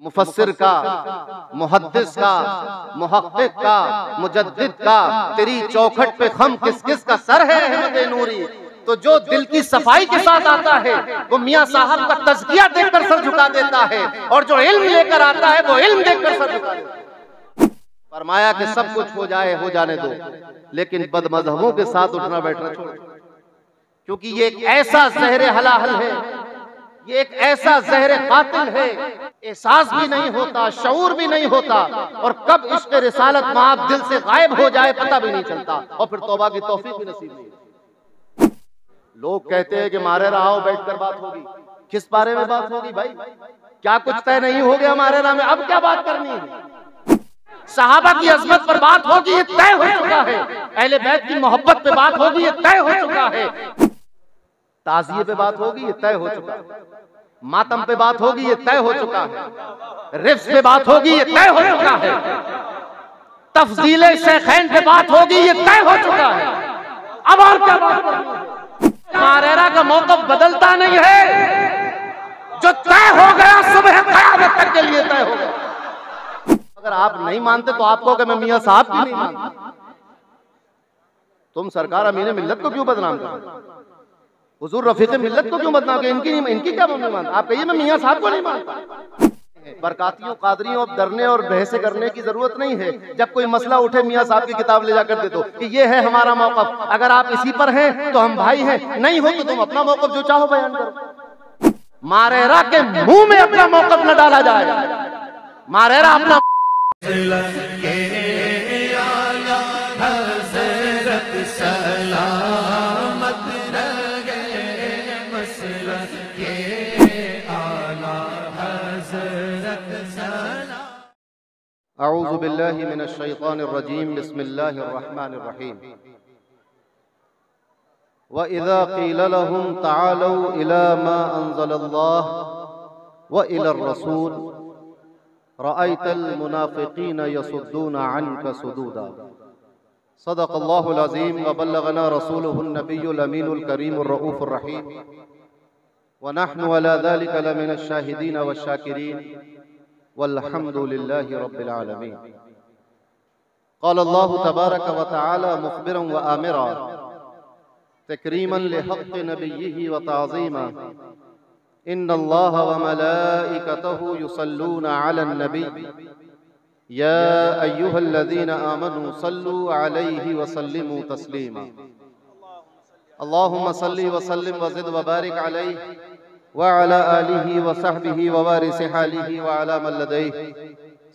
मुफस्सिर का, मुहद्दिस का, मुहक्किक का, मुजद्दिद का, तेरी चौखट पे खम किस किस का सर है अहमद नूरी। तो जो दिल की सफाई के साथ आता है वो मियां साहब का तज़किया देखकर सर झुका देता है, और जो इल्म लेकर आता है वो इल्म देखकर सर झुका देता है। फरमाया कि सब कुछ हो जाए, हो जाने दो, लेकिन बदमज़हबों के साथ उठना बैठना छोड़ो, क्योंकि ये एक ऐसा ज़हर हलाहल है, ये एक ऐसा ज़हर कातिल है, एहसास भी नहीं होता, शऊर भी नहीं होता, और कब इश्क़ रिसालत माब दिल से गायब हो जाए पता भी नहीं चलता, और फिर तौबा की तौफीक भी नसीब नहीं। लोग कहते हैं कि मारे रहो बैठकर बात होगी, किस बारे में बात होगी भाई? क्या कुछ तय नहीं हो गया हमारे नाम में, अब क्या बात करनी है? सहाबा की अजमत पर बात होगी, ये तय हो चुका है। अहले बैत की मोहब्बत पे बात होगी, ये तय हो चुका है। ताज़िये पे बात होगी, ये तय हो चुका है। मातम पे बात होगी, ये तय हो चुका है। रिफ्स पे बात होगी, ये तय हो चुका है। तफजीले शेखैन पे बात होगी, ये तय हो चुका है। अब और क्या बात करनी है? मारेरा का मौक़िफ़ बदलता नहीं है, जो तय हो गया सुबह क़यामत तक के लिए तय हो गया। अगर आप नहीं मानते तो आप कहोगे मैं मियां साहब की नहीं मानता। तुम सरकार अमीन मिल्लत को क्यों बदनाम कर, हुजूर रफीक मिल्लत को क्यों बदनाम कर? इनकी क्या नहीं मानता? आप कहिए मैं मियां साहब को नहीं मानता। बरकातियों कादरियों अब डरने और बहसे करने की जरूरत नहीं है। जब कोई मसला उठे मियां साहब की किताब ले जाकर दे दो कि ये है हमारा मौक़िफ़, अगर आप इसी पर हैं तो हम भाई हैं, नहीं हो तो तुम अपना मौक़िफ़ जो चाहो बयान करो। मारेरा के मुंह में अपना मौक़िफ़ न डाला जाए। मारेरा अपना अऊज़ु बिल्लाहि मिनश शैतानिर रजीम, बिस्मिल्लाहिर रहमानिर रहीम। व इज़ा क़ील लहुम तआलू इला मा अंज़लल्लाह व इलर रसूल रअयतल मुनाफ़िक़ीन यसुद्दून अन्का सुदूदा। सदक़ल्लाहुल अज़ीम व बल्लगना रसूलुहुन नबियुल अमीनुल करीमुर रऊफ़ुर रहीम व नहनु अला ज़ालिका लमिनश शाहिदीन वश्शाकिरीन वल्हम्दुलिल्लाहि रब्बिल आलमीन। क़ाल अल्लाहु तबारक व तआला मुख़बिरन व आमिरा तकरीमन लिहक़्क़ि नबिय्यिहि व तअज़ीमा। इन्नल्लाह व मलाइकतहु युसल्लूना अलन नबी या अय्युहल्लज़ीना आमनू सल्लू अलैहि व सल्लिमू तस्लीमा। अल्लाहुम्मा सल्लि व सल्लिम व ज़िद व बारिक अलैहि व अला आलिहि व सहबिहि व वारिसि हालिहि व अला मन लदैहि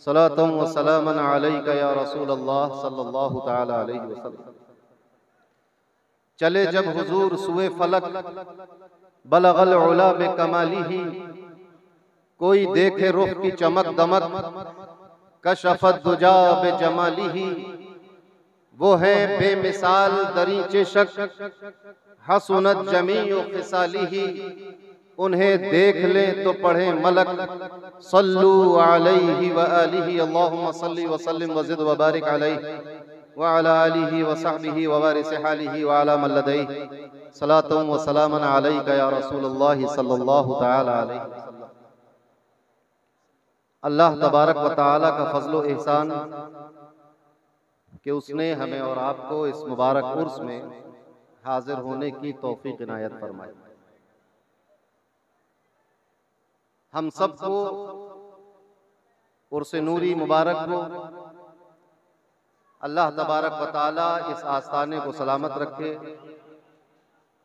सलातन व सलामन अलैका या रसूलल्लाह सल्लल्लाहु तआला अलैहि वसल्लम। चले जब हुजूर सुए फलक बलगल उला बे कमालिही, कोई देखे रुख की चमक दमक कशफत दुजा बे जमालिही। वो है बेमिसाल दरीचे शक हसनत जमीउ खिसालिही। उन्हें देख लें तो पढ़े मलक सल्लू अलैहि व आलिहि। अल्लाहुम्मा सल्लि व सल्लिम व ज़िद व बारिक अलैहि व अला आलिहि व सहबिहि व वारिसि हालिहि व अला मन लदैहि सलातन व सलामन अलैका या रसूलल्लाह सल्लल्लाहु तआला अलैहि वसल्लम। अल्लाह तबारक व तआला का फज़्ल व एहसान कि उसने हमें और आपको इस मुबारक उर्स में हाजिर होने की तौफीक इनायत फरमाई। हम सबको उर्स नूरी मुबारक हो। अल्लाह तबारक व तआला इस आस्थाने को सलामत रखे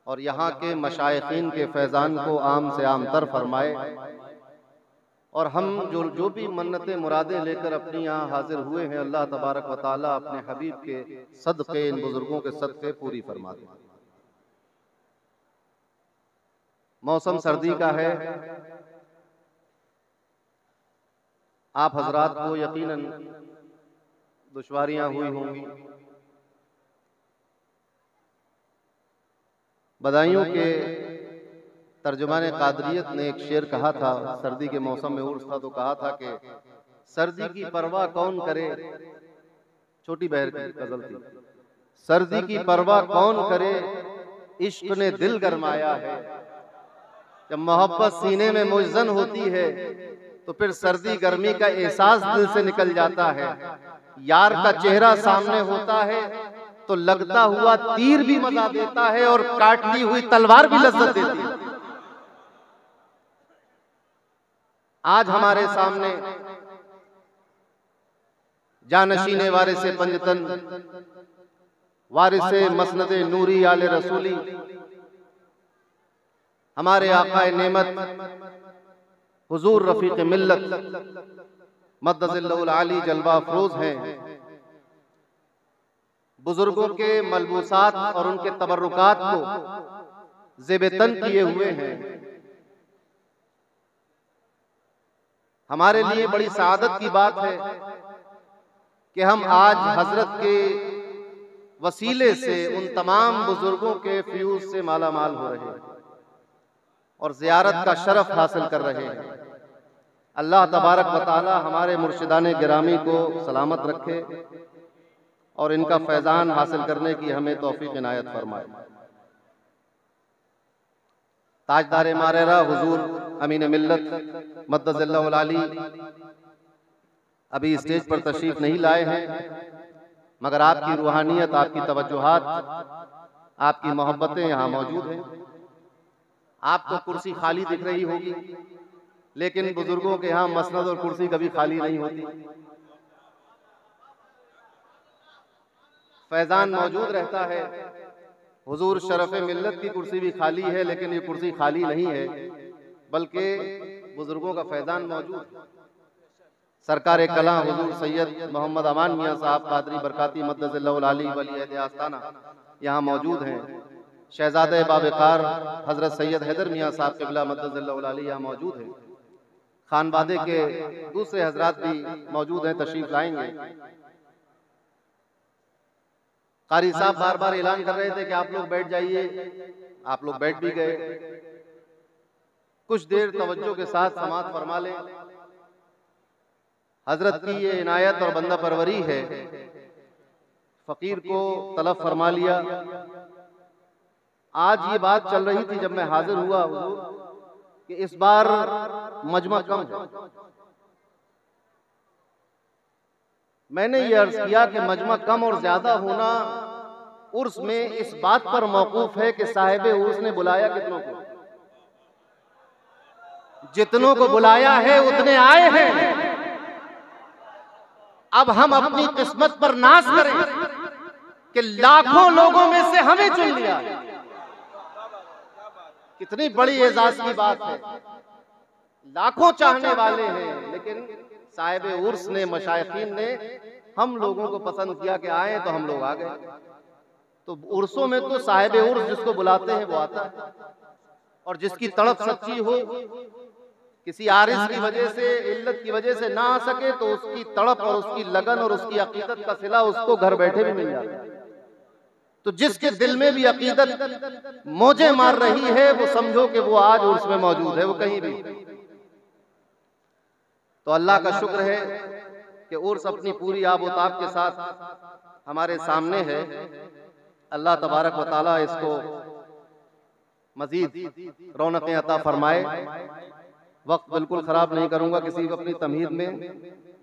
और यहाँ के मशाइखीन के फैज़ान को आम से आम तर फरमाए, और हम जो भी मन्नतें मुरादें लेकर अपनी यहाँ हाजिर हुए हैं, अल्लाह तबारक व तआला अपने हबीब के सदक़े, इन बुजुर्गों के सदक़े पूरी फरमा दे। मौसम सर्दी का है। आप हजरात को यकीनन दुश्वारियां हुई होंगी। बदायूं के तर्जुमाने कादरियत ने एक शेर कहा था, सर्दी के मौसम में उर्स था तो कहा था कि सर्दी की परवाह कौन करे, छोटी बहर की गजल थी। सर्दी की परवाह कौन करे, इश्क ने दिल गरमाया है। जब मोहब्बत सीने में मुज़्ज़न होती है तो फिर सर्दी गर्मी का एहसास दिल से निकल जाता है। यार का चेहरा सामने होता है तो लगता हुआ तीर भी मजा देता है और काटती हुई तलवार भी लज्जत देती है। आज हमारे सामने जानशीने वारिसे पंजतन, वारिसे मसनदे नूरी आले रसूली, हमारे आकाए नेमत हुजूर रफीक मिल्लत मद्दज़िल्लहुल आली जलवा अफरोज हैं। बुजुर्गों के मलबूसात और उनके तबर्रुकात को ज़ेब-ए-तन किए हुए हैं। हमारे लिए बड़ी सआदत की बात है कि हम आज हजरत के वसीले से उन तमाम बुजुर्गों के फ्यूज से माला माल हो रहे हैं और ज़ियारत का शरफ हासिल कर रहे हैं। अल्लाह तबारक व तआला हमारे मुर्शिदाने गिरामी को सलामत रखे और इनका फैज़ान हासिल करने की हमें तौफीक इनायत फरमाए। ताजदार मारेरा हुजूर अमीन मिल्लत मद्दज़िल्लहुल आली अभी स्टेज पर तशरीफ नहीं लाए हैं, मगर आपकी रूहानियत, आपकी तवज्जुहात, आपकी मोहब्बतें यहाँ मौजूद हैं। आपको कुर्सी खाली दिख रही होगी, लेकिन बुजुर्गों के यहाँ मसनद और कुर्सी कभी खाली नहीं होती। फैजान मौजूद रहता है। हुजूर शरफ़े मिल्लत की कुर्सी भी खाली है, लेकिन ये कुर्सी खाली नहीं है, बल्कि बुजुर्गों का फैजान मौजूद। सरकार कलां हुजूर सैयद मोहम्मद अमान मियाँ साहब कादरी बरकाती मद्दज़िल्लहुल आली वली अहद आस्ताना यहाँ मौजूद हैं। शहजादे बाबकार हजरत सैयद हैदर मियाँ साहब क़िबला मद्दज़िल्लहुल आली यहाँ मौजूद हैं। खानवादे के दूसरे हजरात भी मौजूद हैं, तशरीफ लाएंगे। कारी साहब बार बार ऐलान कर रहे थे कि आप लोग बैठ जाइए, आप लोग बैठ भी गए। कुछ देर तवज्जो के साथ समाअत फरमा लें। हजरत की ये इनायत और बंदा परवरी है, फकीर को तलब फरमा लिया। आज ये बात चल रही थी जब मैं हाजिर हुआ कि इस बार मजमा कम है। मैंने ये अर्ज किया कि मजमा कम और ज्यादा होना उर्स में इस बात पर मौकूफ है कि साहिब उर्स ने बुलाया कितनों को। जितनों को बुलाया है उतने आए हैं। अब हम अपनी किस्मत पर नाज करें कि लाखों लोगों में से हमें चुन लिया। कितनी बड़ी एजाज की बात है। लाखों चाहने वाले हैं, लेकिन साहिब उर्स ने, मशाइखीन ने हम लोगों को पसंद किया कि आए, तो हम लोग आ गए। तो उर्सों में तो साहिब उर्स जिसको बुलाते हैं वो आता है, और जिसकी तड़प सच्ची हो, किसी आरिस की वजह से, इल्लत की वजह से ना आ सके, तो उसकी तड़प और उसकी लगन और उसकी अकीदत का सिला उसको घर बैठे भी मिल जाता है। तो जिसके दिल में भी अकीदत मौजे मार रही है, वो समझो कि वो आज उर्स में मौजूद है, वो कहीं भी। तो अल्लाह का शुक्र है कि उर्स अपनी पूरी आबोताब के साथ हमारे सामने है। अल्लाह तबारक व तआला इसको मजीद रौनकें अता फरमाए। वक्त बिल्कुल खराब नहीं करूंगा, किसी को अपनी तमहीद में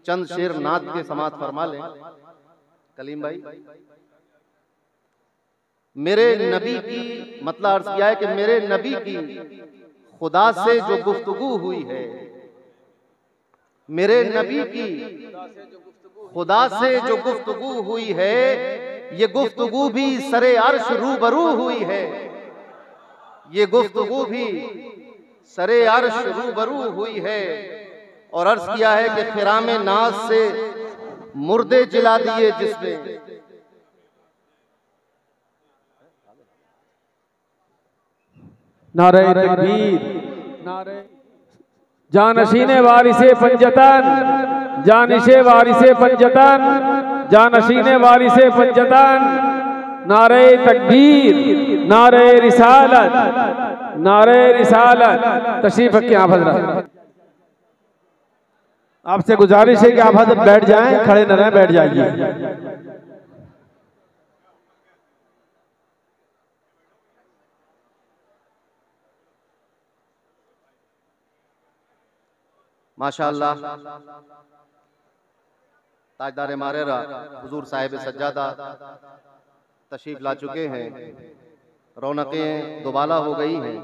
चंद शेर नात के समात फरमा लें। कलीम भाई, मेरे नबी की मतलब अर्ज किया है कि मेरे नबी की खुदा से जो गुफ्तगू हुई है, मेरे नबी की खुदा से जो गुफ्तगू हुई है, ये गुफ्तगू भी सरे अर्श रूबरू हुई है। ये गुफ्तगू भी सरे अर्श रूबरू हुई है। और अर्ज किया है कि खिरामे नाज से मुर्दे जिला दिए जिसने। नारे तकबीर, नारे जानशीने वारिसे पंजतन, जानिशे वारिसे पंजतन, जानशीने वारिसे पंजतन। नारे तकबीर, नारे रिसालत, नारे रिसालत। तशरीफ रखिए आप हजरत। आपसे गुजारिश है कि आप हजरत बैठ जाएं, खड़े न रहें, बैठ जाइए। माशाअल्लाह ताजदार मारेरा हुजूर साहिब सज्जादा तशरीफ ला चुके हैं। रौनकें दोबाला हो गई हैं।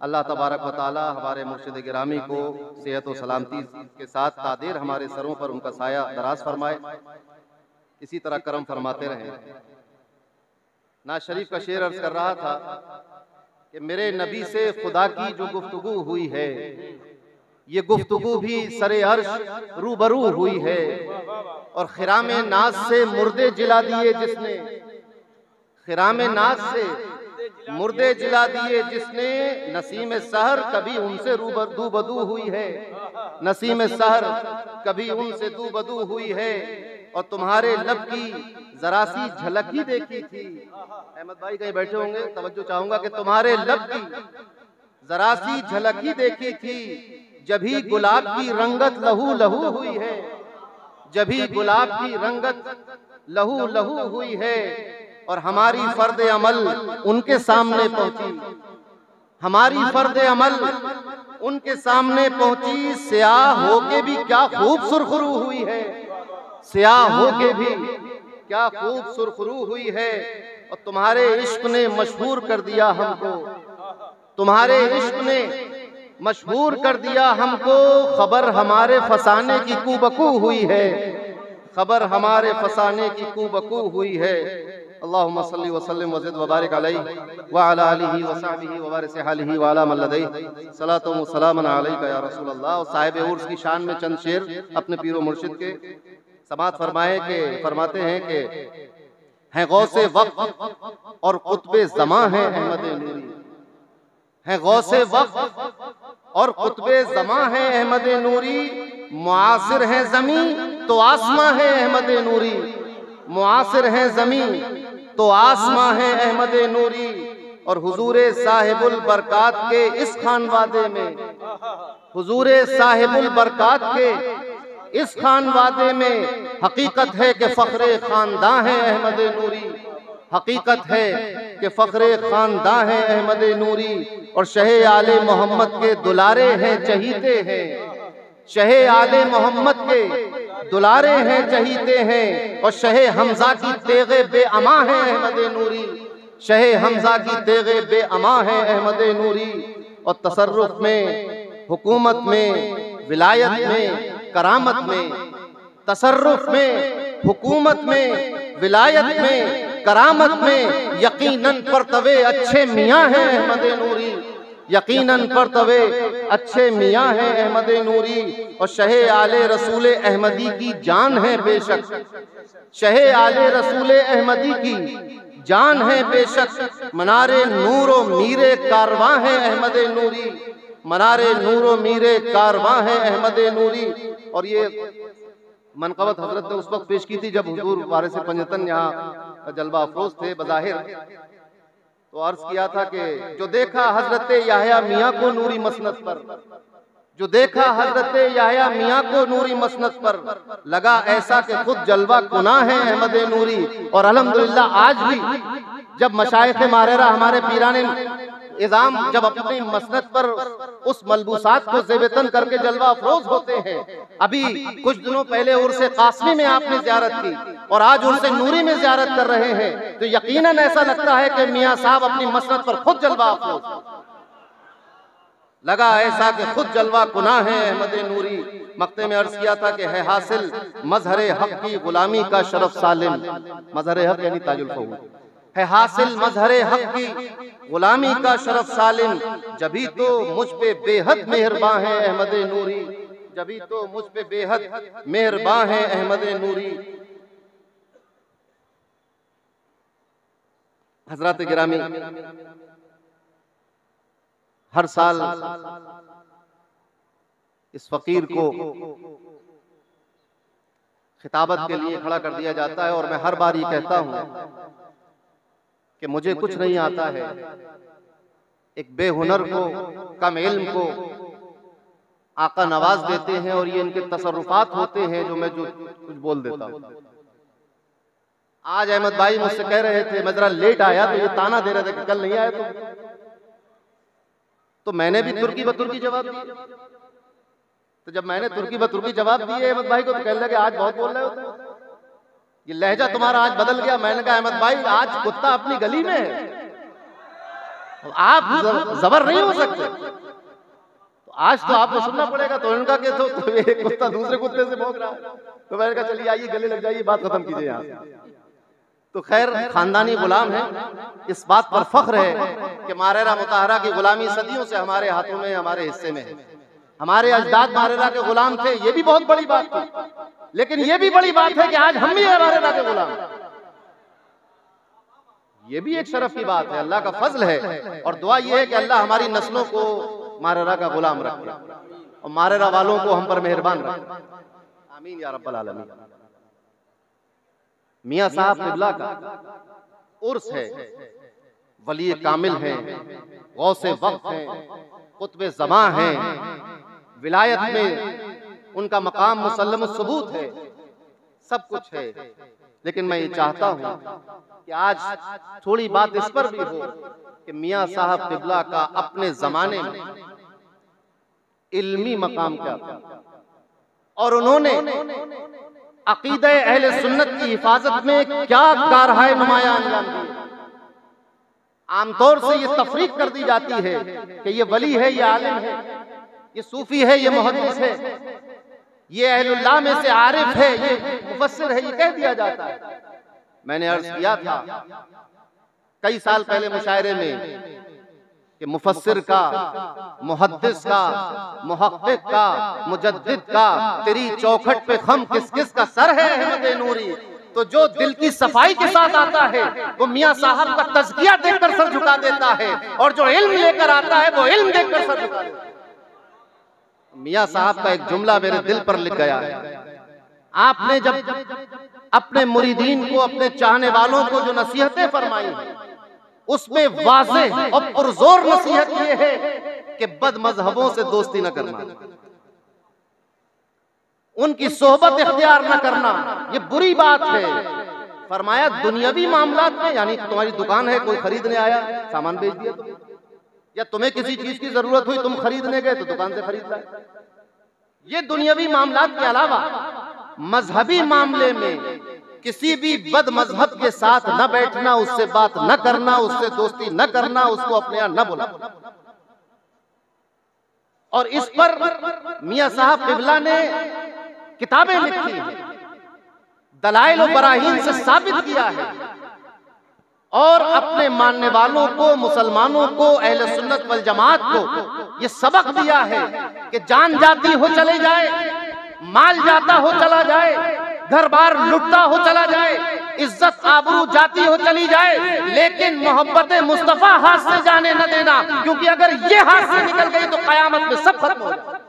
अल्लाह तबारक व तआला हमारे मुर्शिद गिरामी को सेहत व सलामती के साथ तादेर हमारे सरों पर उनका साया दराज फरमाए, इसी तरह करम फरमाते रहें। नाज शरीफ का शेर अर्ज कर रहा था कि मेरे नबी से खुदा की जो गुफ्तगू हुई है, ये गुफ्तगू भी सरे अर्श रूबरू हुई है। और खिरामे नाज से मुर्दे जिला दिए जिसने, खिरामे नाज से मुर्दे जिला दिए जिसने, नसीम सहर कभी उनसे रूबदू हुई है, नसीम सहर कभी उनसे दूबदू हुई है। और तुम्हारे लब की जरा सी झलक ही देखी थी। अहमद भाई कहीं बैठे होंगे, तवज्जो चाहूंगा कि तुम्हारे लब की जरा सी झलक ही देखी थी, जभी गुलाब की रंगत लहू लहू हुई है, जभी गुलाब की रंगत लहू लहू हुई है। और हमारी फर्द अमल उनके सामने पहुंची, हमारी फर्द अमल उनके सामने पहुंची, स्याह होके भी क्या खूब सुरखरू हुई है, स्याह होके भी क्या खूब सुरखरू हुई है। और तुम्हारे इश्क ने मशहूर कर दिया हमको, तुम्हारे इश्क ने मशहूर कर दिया हमको, खबर हमारे फसाने की कुबकू हुई है, खबर हमारे फसाने की कुबकू हुई है। अल्लाहुम्मा सल्ली व सल्लिम व ज़िद व बारिक अलैहि व अला आलिहि व सहबिहि व बारिक हालिहि व अला मन लदैहि सलातु व सलामुन अलैका या रसूल अल्लाह। और साहिब उर्स की शान में चंद शेर अपने पीरो मुर्शिद के समात फरमाए के फरमाते हैं कि हैं गौसे वक्त और कुतबे ज़मां है अहमद नूरी, हैं गौसे वक्त और कुतबे ज़मां है अहमद नूरी, मुआसिर है ज़मीं तो आसमां है अहमद नूरी, मुआसिर है ज़मीं तो आसमां है अहमद नूरी। और हुजूरे साहिबुल बरकात के इस खानवादे में, हुजूरे साहिबुल बरकात के इस खानवादे में हकीकत है कि फ़ख्रे खानदां है अहमद नूरी, हकीकत है कि फ़ख्रे खानदां है अहमद नूरी। और शहे आले मोहम्मद के दुलारे हैं चहीते हैं, शहे आले मोहम्मद के दुलारे हैं चहीते हैं। और शहे हमजा की तेगे बेअमा है अहमद नूरी, शहे हमजा की तेगे बेअमा है अहमद नूरी। और तसर्रुफ में, हुकूमत में, विलायत में, करामत में, तसर्रुफ में, हुकूमत में, विलायत में, करामत में यकीनन परतवे अच्छे मियाँ हैं अहमद नूरी, यकीनन परतवे अच्छे मियाँ हैं अहमद नूरी। और शहे आले रसूल अहमदी की जान है बेशक, शहे आले रसूल अहमदी की जान है बेशक, मनारे नूरो मीरे कारवां है अहमद नूरी, मनारे नूरो मीरे कारवां है अहमद नूरी। और ये मनक़बत हजरत ने उस वक्त पेश की थी जब हुजूर वारिस पंजतन यहाँ जलवा अफरोज थे बज़ाहिर। तो अर्ज किया था कि जो देखा हजरत याहया मियाँ को नूरी मसनद पर, जो देखा हजरत याहया मियाँ को नूरी मसनद पर, लगा ऐसा कि खुद जलवा कुना है अहमद नूरी। और अल्हम्दुलिल्लाह आज भी जब मशाइख मारेरा हमारे पीराने इज़ाम जब अपनी मसनद पर उस मलबूसात को ज़ेबतन करके जलवा अफरोज होते हैं, अभी कुछ दिनों पहले उर्से कासमी में आपने ज़ियारत की और आज उर्से नूरी में ज़ियारत कर रहे हैं, तो यकीनन ऐसा लगता है कि मियाँ साहब अपनी मसनद पर खुद जलवा अफरोज, लगा ऐसा कि खुद जलवा कुना है अहमद नूरी। मक्ते में अर्ज किया था कि है हासिल मजहरे हक की गुलामी का शरफ सालिम, मजहरे हक यानी ताजुल फऊल, है हासिल मजहरे हक की गुलामी का शरफ सालिम, जभी तो मुझ पे बेहद मेहरबां है अहमद नूरी, जभी तो मुझ पे बेहद मेहरबां है अहमद नूरी। हजरत गिरामी हर साल इस फकीर को खिताबत के लिए खड़ा कर दिया जाता है और मैं हर बार ये कहता हूं कि मुझे कुछ नहीं आता है, एक बेहुनर को, कम इल्म को आका नवाज देते हैं और ये इनके तसर्रुफात होते हैं जो मैं जो कुछ बोल देता हूं। आज अहमद भाई मुझसे कह रहे थे, मैं जरा लेट आया तो ये ताना दे रहे थे कि कल नहीं आए, तो मैंने भी तुर्की बतुर्की जवाब दिया। तो जब मैंने तुर्की ब तुर्की जवाब दिए अहमद भाई को, तो कहने लगे आज बहुत बोल रहे हो, ये लहजा तुम्हारा आज बदल गया। मैंने कहा अहमद भाई आज कुत्ता अपनी गली में है, आप जबर नहीं हो सकते, तो आज तो आपको सुनना पड़ेगा। तो उनका के तो एक कुत्ता दूसरे कुत्ते से भौंक रहा है। तो मैंने कहा चलिए आइए गले लग जाइए, बात खत्म कीजिए यहाँ। तो खैर खानदानी गुलाम है, इस बात पर फख्र है कि मारेरा मुताहरा की गुलामी सदियों से हमारे हाथों में, हमारे हिस्से में है। हमारे अजदाद मारेरा के गुलाम थे, ये भी बहुत बड़ी बात थी, लेकिन ये भी बड़ी बात है कि आज हम भी मारेरा के गुलाम, ये भी एक शरफ की बात है, अल्लाह का फजल है। और दुआ ये है कि अल्लाह हमारी नस्लों को मारेरा का गुलाम रखे और मारेरा वालों को हम पर मेहरबान रखे, आमीन या रब्बल आलमीन। मियां साहब क़िबला का उर्स है, वली कामिल हैं, गौसे वक्त हैं, कुतुब ज़मां हैं, विलायत में उनका मकाम मुसल्लम सबूत है, सब कुछ है। लेकिन मैं ये चाहता हूं कि आज थोड़ी बात इस पर भी हो कि मियां साहब क़िबला का अपने जमाने में इल्मी मकाम क्या था और उन्होंने अकीदा अहले सुन्नत की हिफाजत में क्या कारहाय नुमाया अंजाम दिए। आमतौर से ये तफरीक कर दी जाती है कि ये वली है, ये आलिम है, ये सूफी है, ये मुहद्दिस है, ये अहलुल्लाह में से आरिफ है, ये मुफस्सिर है, ये कह दिया जाता है। मैंने अर्ज किया था कई साल पहले मुशायरे में कि मुफस्सिर का, मुहद्दिस का, मुहक्किक का, मुजद्दिद का तेरी चौखट पे खम किस किस का सर है अहमद नूरी। तो जो दिल की सफाई के साथ आता है वो मियां साहब का तज़किया देखकर सर झुका देता है, और जो इल्म लेकर आता है वो इल्म देखकर सर झुका देता है। मियां साहब का एक जुमला मेरे दिल पर लिख गया है। आपने जब अपने मुरीदीन को, अपने चाहने वालों को जो नसीहतें फरमाई हैं, उसमें वाज़ेह और पुरजोर नसीहत ये है कि बद मजहबों से दोस्ती न करना, उनकी सोहबत इख्तियार न करना, ये बुरी बात है। फरमाया दुनियावी मामलात में, यानी तुम्हारी दुकान है, कोई खरीदने आया, सामान बेच दिया तुम, या तुम्हें किसी चीज की जरूरत हुई, तुम खरीदने गए तो दुकान से खरीद लाए। ये दुनियावी मामलात के अलावा मजहबी मामले में किसी भी बद मजहब के साथ न बैठना, उससे बात न करना, उससे दोस्ती न करना, उसको अपने यहाँ न बुलाना। और इस पर मियां साहब क़िबला ने किताबें लिखी हैं, दलाइल और बराहीन से साबित किया है, और अपने मानने वालों को, मुसलमानों को, अहले सुन्नत वल जमात को ये सबक दिया है कि जान जाती हो चले जाए, माल जाता हो चला जाए, घर बार लुटता हो चला जाए, इज्जत आबरू जाती हो चली जाए, लेकिन मोहब्बत मुस्तफा हाथ से जाने न देना, क्योंकि अगर ये हाथ से निकल गई तो कयामत में सब खत्म हो जाए।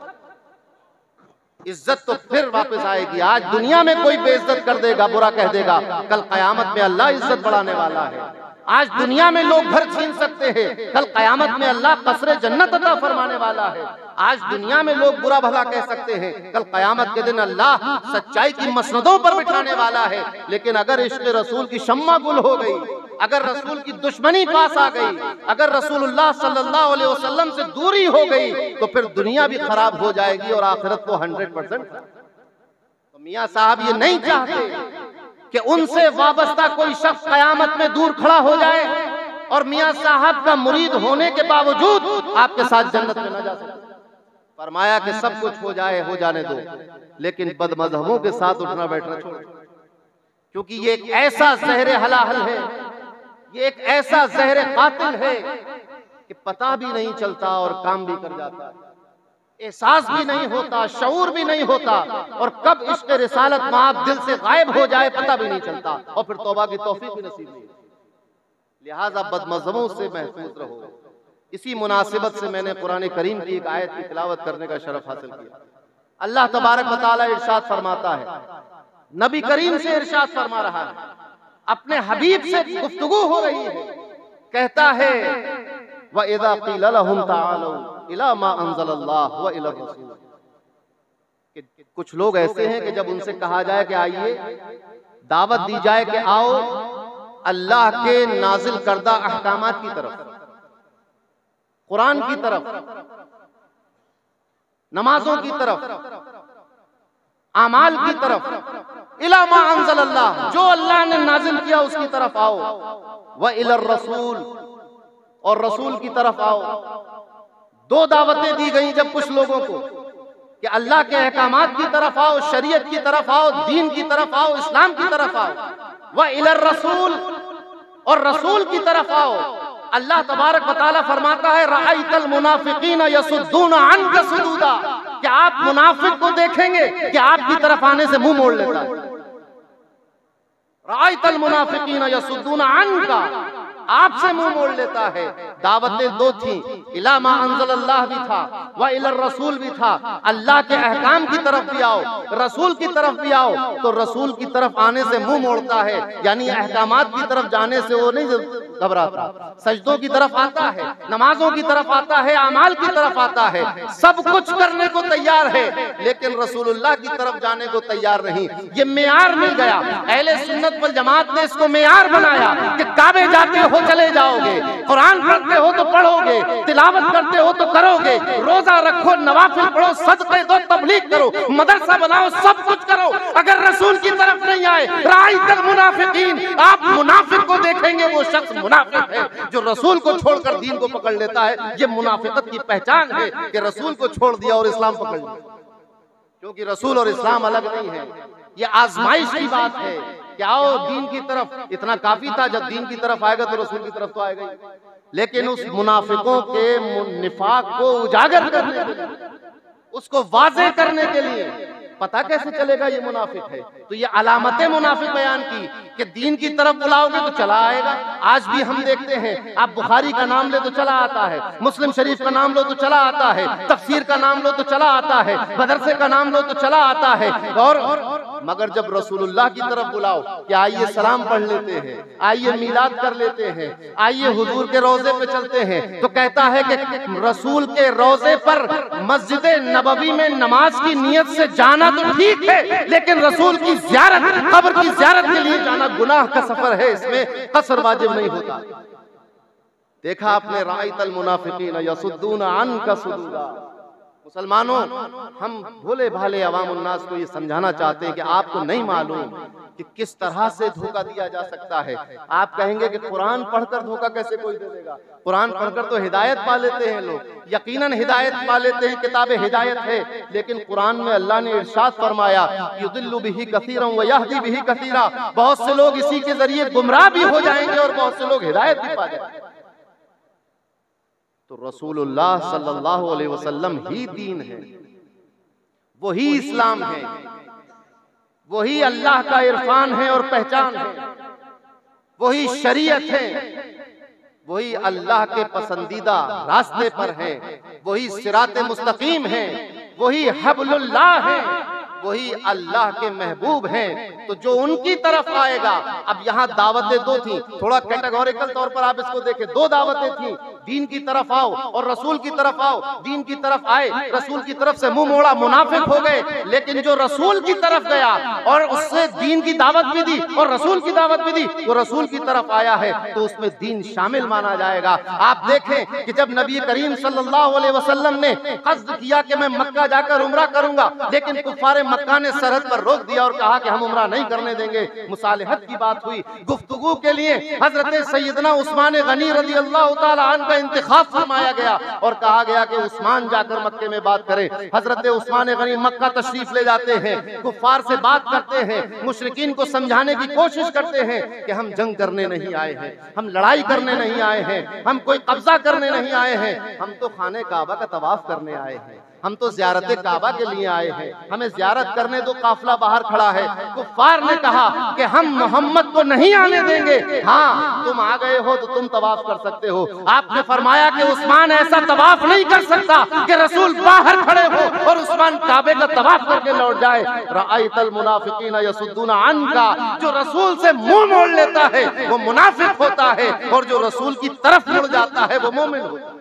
इज्जत तो फिर वापस आएगी। आज दुनिया में कोई बेइज्जत कर देगा, बुरा कह देगा, कल कयामत में अल्लाह इज्जत बढ़ाने वाला है। आज दुनिया में लोग घर छीन सकते हैं, कल कयामत में अल्लाह कसरे जन्नत अता फरमाने वाला है। आज दुनिया में लोग बुरा भला कह सकते हैं, कल कयामत के दिन अल्लाह सच्चाई की मसनदों पर बिठाने वाला है। लेकिन अगर इश्क़ रसूल की शम्मा गुल हो गई, अगर रसूल की दुश्मनी पास आ गई, अगर रसूलुल्लाह सल्लल्लाहु अलैहि वसल्लम से दूरी हो गई, तो फिर दुनिया भी खराब हो जाएगी और आखिरत को 100%। तो मियां साहब ये नहीं चाहते कि उनसे वाबस्ता कोई शख्स कयामत में दूर खड़ा हो जाए और मियां साहब का मुरीद होने के बावजूद आपके साथ जन्नत में न जा सके। फरमाया कि सब कुछ हो जाए, हो जाने दो, लेकिन बदमज़हबों के साथ उठना बैठना छोड़, क्योंकि ये एक ऐसा ज़हर हलाहल है, ये एक ऐसा ज़हर कातिल है कि पता भी नहीं चलता और काम भी कर जाता है, एहसास भी नहीं होता, शऊर भी नहीं होता, और कब इश्क़ रिसालत माब दिल से गायब हो जाए पता भी नहीं चलता, और फिर तौबा की तौफीक भी नसीब नहीं। लिहाजा बदमज़हबों से महफूज रहो। इसी मुनासिबत से मैंने कुरान करीम की एक आयत की तिलावत करने का शरफ हासिल किया। अल्लाह तबारक व तआला इरशाद फरमाता है, नबी करीम से इरशाद फरमा रहा है, अपने हबीब से गुफ्तगू हो रही है, कहता है व इज़ा क़ीला लहुम तआलू इला मा अंज़लल्लाह व इला रसूल। कुछ लोग ऐसे हैं कि जब उनसे कहा जाए कि आइए, दावत दी जाए कि आओ अल्लाह के नाजिल करदा अहकामात की तरफ, कुरान की तरफ, नमाजों की तरफ, आमाल की तरफ। इला मा अंज़ल अल्लाह, जो अल्लाह ने नाजिल किया उसकी तरफ आओ। व इलर रसूल, और रसूल की तरफ आओ। दो दावतें दी गई जब कुछ लोगों को कि अल्लाह के अहकामात की तरफ आओ, शरीयत की तरफ आओ, दीन की तरफ आओ, इस्लाम की तरफ आओ। व इलर रसूल, और रसूल की तरफ आओ। अल्लाह तबारक व तआला फरमाता है रअयतल मुनाफिकीना यसुद्दूना अन्का सुदूदा, कि आप मुनाफिक को देखेंगे कि आपकी तरफ आने से मुंह मोड़ लेता है। रअयतल मुनाफिकीना यसुद्दूना अन्का, आपसे मुंह मोड़ लेता है। दावतें दो थी, इला मा अंज़लल्लाह भी था, व इलर रसूल भी था। अल्लाह के अहकाम की तरफ भी आओ, रसूल की तरफ भी आओ। तो रसूल की तरफ आने से मुंह मोड़ता है, यानी अहकामात की तरफ जाने से वो नहीं घबराता। सजदों की तरफ आता है, नमाजों की तरफ आता है, अमाल की तरफ आता है, सब कुछ करने को तैयार है, लेकिन रसूलुल्लाह की तरफ जाने को तैयार नहीं। ये मेयार मिल गया। अहले सुन्नत वल जमात ने इसको मेयार बनाया कि काबे जाते हो चले जाओगे, कुरान पढ़ते हो तो पढ़ोगे, तिलावत करते हो तो करोगे, रोजा रखो, नवाफिल पढ़ो, सदक़े दो, तबलीग करो, मदरसा बनाओ, सब कुछ करो। अगर रसूल की तरफ नहीं आए, राइतल मुनाफिकीन, आप मुनाफिक को देखेंगे वो शख्स मुनाफिक है जो रसूल को छोड़कर दीन को पकड़ लेता है। ये मुनाफिकत की पहचान है कि रसूल को छोड़ दिया और इस्लाम पकड़ लिया, क्योंकि रसूल और इस्लाम अलग नहीं है। ये आजमाइश की बात है कि आओ दीन की तरफ। इतना काफी था, जब दीन की तरफ आएगा तो रसूल की तरफ तो आएगा ही। लेकिन उस मुनाफिकों के निफाक को उजागर करने के लिए, उसको वाज़ेह करने के लिए, पता कैसे चलेगा ये मुनाफिक है? तो ये अलामतें मुनाफिक बयान की कि दीन की तरफ बुलाओगे तो चला आएगा। आज भी हम देखते हैं, आप बुखारी का नाम ले तो चला आता है, मुस्लिम शरीफ का नाम लो तो चला आता है, तफसीर का नाम लो तो चला आता है, मदरसे का नाम लो तो चला आता है। और मगर जब रसूलुल्लाह की तरफ बुलाओ कि आइए सलाम पढ़ लेते हैं, आइए मीलाद कर लेते हैं, आइए हुजूर के रोजे पे चलते हैं, तो कहता है कि रसूल के रोजे पर मस्जिद नबवी में नमाज की नियत से जाना तो ठीक है, लेकिन रसूल की ज़ियारत, कब्र की ज़ियारत के लिए जाना गुनाह का सफर है, इसमें कसर वाजिब नहीं होता। देखा आपने, राइतल मुनाफिकीन यसुद्दूना अन्का सुदूदा। मुसलमानों, हम भोले भाले अवाम उन्नास को ये समझाना चाहते हैं कि आपको नहीं मालूम कि किस तरह से धोखा दिया जा सकता है। आप कहेंगे कि कुरान पढ़कर धोखा कैसे कोई दे देगा? कुरान पढ़कर तो हिदायत पा लेते हैं लोग, यकीनन हिदायत पा लेते हैं, किताबे हिदायत है। लेकिन कुरान में अल्लाह ने इरशाद फरमाया युदिल्लु बिही कसीरन व यहदी बिही कसीरा, बहुत से लोग इसी के जरिए गुमराह भी हो जाएंगे और बहुत से लोग हिदायत भी पा जाएंगे। तो रसूलुल्लाह सल्लल्लाहु अलैहि वसल्लम ही दीन है, वही इस्लाम है, वही अल्लाह का इरफान है और पहचान है, वही शरीयत है, वही अल्लाह के पसंदीदा रास्ते पर है, वही सिराते मुस्तकीम है, वही हब्लुल्लाह है, वही अल्लाह के महबूब हैं। तो जो उनकी तरफ आएगा, अब यहाँ दावतें दो थी, थोड़ा कैटेगोरिकल तौर पर आप इसको देखें, दो दावतें थी, दीन की तरफ आओ और रसूल की तरफ आओ। दीन की तरफ आए, रसूल की तरफ से मुंह मोड़ा, मुनाफिक हो गए। लेकिन जो रसूल की तरफ गया और उससे दीन की दावत भी दी और रसूल की दावत भी दी, वो रसूल की तरफ आया है तो उसमें दीन शामिल माना जाएगा। आप देखें कि जब नबी करीम सल्लल्लाहु अलैहि वसल्लम ने कस्द किया कि मैं मक्का जाकर उम्रा करूंगा, लेकिन कुफारे मक्का ने सरहद पर रोक दिया और कहा कि हम उम्रा नहीं करने देंगे। मुसालिहत की बात हुई, गुफ्तगू के लिए हजरत सैयदना उस्मान गनी रज़ी अल्लाह तआला अन्हु का इंतखाब फरमाया गया और कहा गया कि उस्मान जाकर मक्के में बात करें। हजरत उस्मान गनी मक्का तशरीफ ले जाते हैं, कुफार से बात करते हैं, मुशरिकीन को समझाने की कोशिश करते हैं कि हम जंग करने नहीं आए हैं, हम लड़ाई करने नहीं आए हैं, हम कोई कब्जा करने नहीं आए हैं, हम तो खाने काबा का तवाफ करने आए हैं, हम तो ज़ियारत काबा के लिए आए हैं, हमें ज़ियारत करने दो, काफिला बाहर खड़ा है। कुफार ने कहा कि हम मोहम्मद को नहीं आने देंगे, हाँ तुम आ गए हो तो तुम तवाफ कर सकते हो। आपने फरमाया कि उस्मान ऐसा तवाफ नहीं कर सकता कि रसूल बाहर खड़े हो और उस्मान काबे का तवाफ करके लौट जाए। रअयतल मुनाफिकीना यसुद्दूना अन्का, जो रसूल से मुंह मोड़ लेता है वो मुनाफिक होता है और जो रसूल की तरफ मुड़ जाता है वो मोमिन होता है।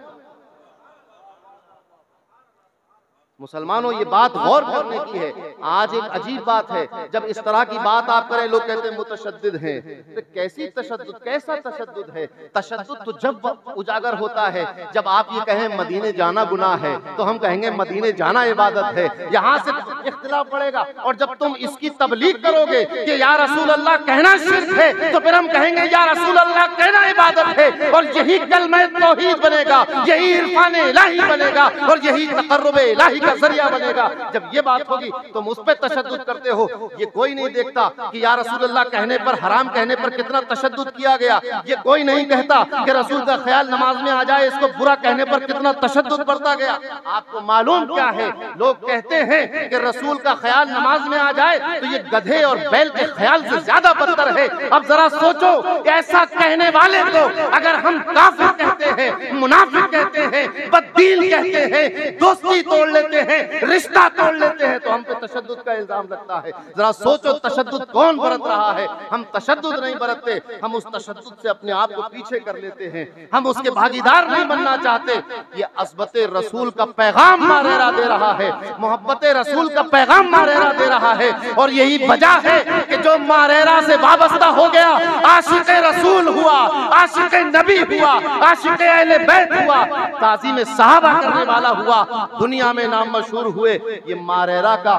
मुसलमानों ये बात गौर करने की है। आज एक अजीब बात है, जब इस तरह की बात आप करें लोग कहते हैं मुतशद्दिद हैं। तो कैसी तशद्दुद, कैसा तशद्दुद है? तशद्दुद तो जब उजागर होता है जब आप ये कहें मदीने जाना गुनाह है तो हम कहेंगे मदीने जाना इबादत है, यहाँ से इख्तिलाफ पड़ेगा। और जब तुम इसकी तबलीग करोगे कि या रसूल अल्लाह कहना शिर्क है तो फिर हम कहेंगे या रसूल अल्लाह कहना इबादत है। और यही कलमे तौहीद बनेगा, यही इरफान इलाही बनेगा और यही तक़र्रुब इलाही का जरिया बनेगा। जब ये बात होगी तुम उस पर तशद्दुद करते हो। ये कोई नहीं देखता कि या रसूल अल्लाह कहने पर, हराम कहने पर कितना तशद्दुद किया गया। ये कोई नहीं कहता कि रसूल का ख्याल नमाज में आ जाए, इसको बुरा कहने पर कितना तशद्दुद बढ़ता गया। आपको मालूम क्या है, लोग कहते हैं कि रसूल का ख्याल नमाज में आ जाए तो ये गधे और बैल के ख्याल से ज्यादा बदतर है। अब जरा सोचो, ऐसा कहने वाले को अगर हम काफिर कहते हैं, मुनाफिक कहते हैं, बददीन कहते हैं, दोस्ती तोड़ लेते हैं, रिश्ता तोड़ लेते हैं, तो हम पे तशद्दुद का इल्जाम लगता है। जरा सोचो तशद्दुद कौन बरत रहा है। हम तशद्दुद नहीं बरतते, हम उस तशद्दुद से अपने आप को पीछे कर लेते हैं, हम उसके भागीदार नहीं बनना चाहते। ये अज़मत रसूल का पैगाम मारेरा दे रहा है, मोहब्बत रसूल का पैगाम मारेरा दे रहा है। और यही वजह है कि जो मारेरा से वाबस्ता हो गया, आशिक रसूल हुआ, आशिक नबी हुआ, आशिक अहले बैत हुआ, ताज़ीम सहाबा करने वाला हुआ, दुनिया में नाम मशहूर हुए। ये मारेरा का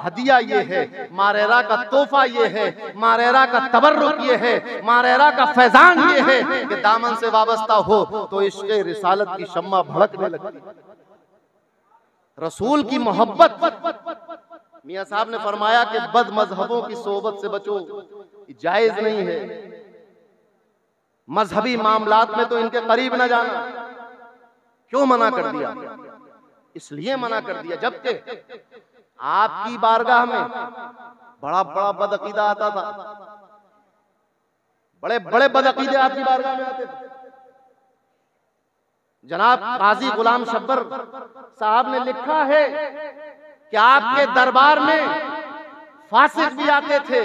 हदिया ये है, मारेरा का तोहफा ये है, मारेरा का तबर्रुक ये है, मारेरा का फैजान ये है कि दामन से वाबस्ता हो तो इश्क़ रिसालत की शम्मा भड़कने लगती है। रसूल की मोहब्बत, मियां साहब ने फरमाया कि बद मजहबों की सोबत से बचो, जायज नहीं है। मजहबी मामलात में तो इनके करीब न जाना। क्यों मना कर दिया? इसलिए मना कर दिया जबकि आपकी बारगाह में बड़ा बड़ा बदअकीदा आता था, बड़े बड़े बदअकीदे आपकी बारगाह में आते थे। जनाब काजी गुलाम शब्बर साहब ने लिखा है कि आपके दरबार में फासिक भी आते थे,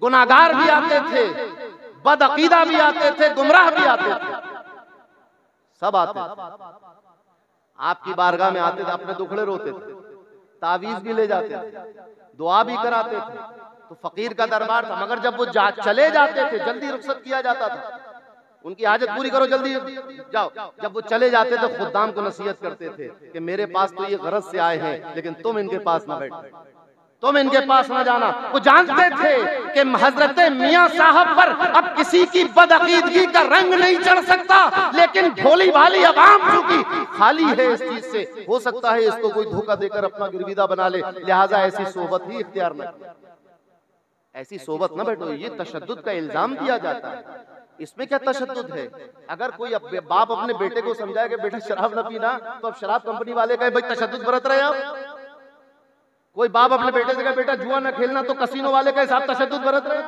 गुनाहगार भी आते थे, बदअकीदा भी आते थे, गुमराह भी आते थे, सब आते थे। आपकी बारगाह में आते थे, अपने दुखड़े रोते थे, तावीज भी ले जाते थे, दुआ भी कराते थे। तो फकीर का दरबार था, मगर जब वो चले जाते थे जल्दी रुखसत किया जाता था। उनकी हाजत पूरी करो, जल्दी जाओ। जब वो चले जाते तो खुद्दाम को नसीहत करते थे कि मेरे पास तो ये गरज से आए हैं, लेकिन तुम इनके पास ना बैठो, तुम इनके पास न जाना। वो जानते थे कि हजरत मियां साहब पर अब किसी की बदअकीदगी का रंग नहीं चढ़ सकता, लेकिन भोली भाली अवाम चूंकि खाली है इस चीज से, हो सकता है इसको कोई धोखा देकर अपना गिरविदा बना ले, लिहाजा ऐसी सोबत ही इख्तियार न, ऐसी सोबत न बैठो। ये तशद्दुद का इल्जाम दिया जाता है। इसमें क्या तशद्दुद है? अगर कोई बाप अपने बेटे को समझाए कि बेटा शराब न पीना, तो अब शराब कंपनी वाले कहे भाई तशद्दुद बरत रहे आप। कोई बाप अपने बेटे से कहे बेटा जुआ न खेलना, तो कसीनो वाले कहे साहब तशद्दुद बरत रहे।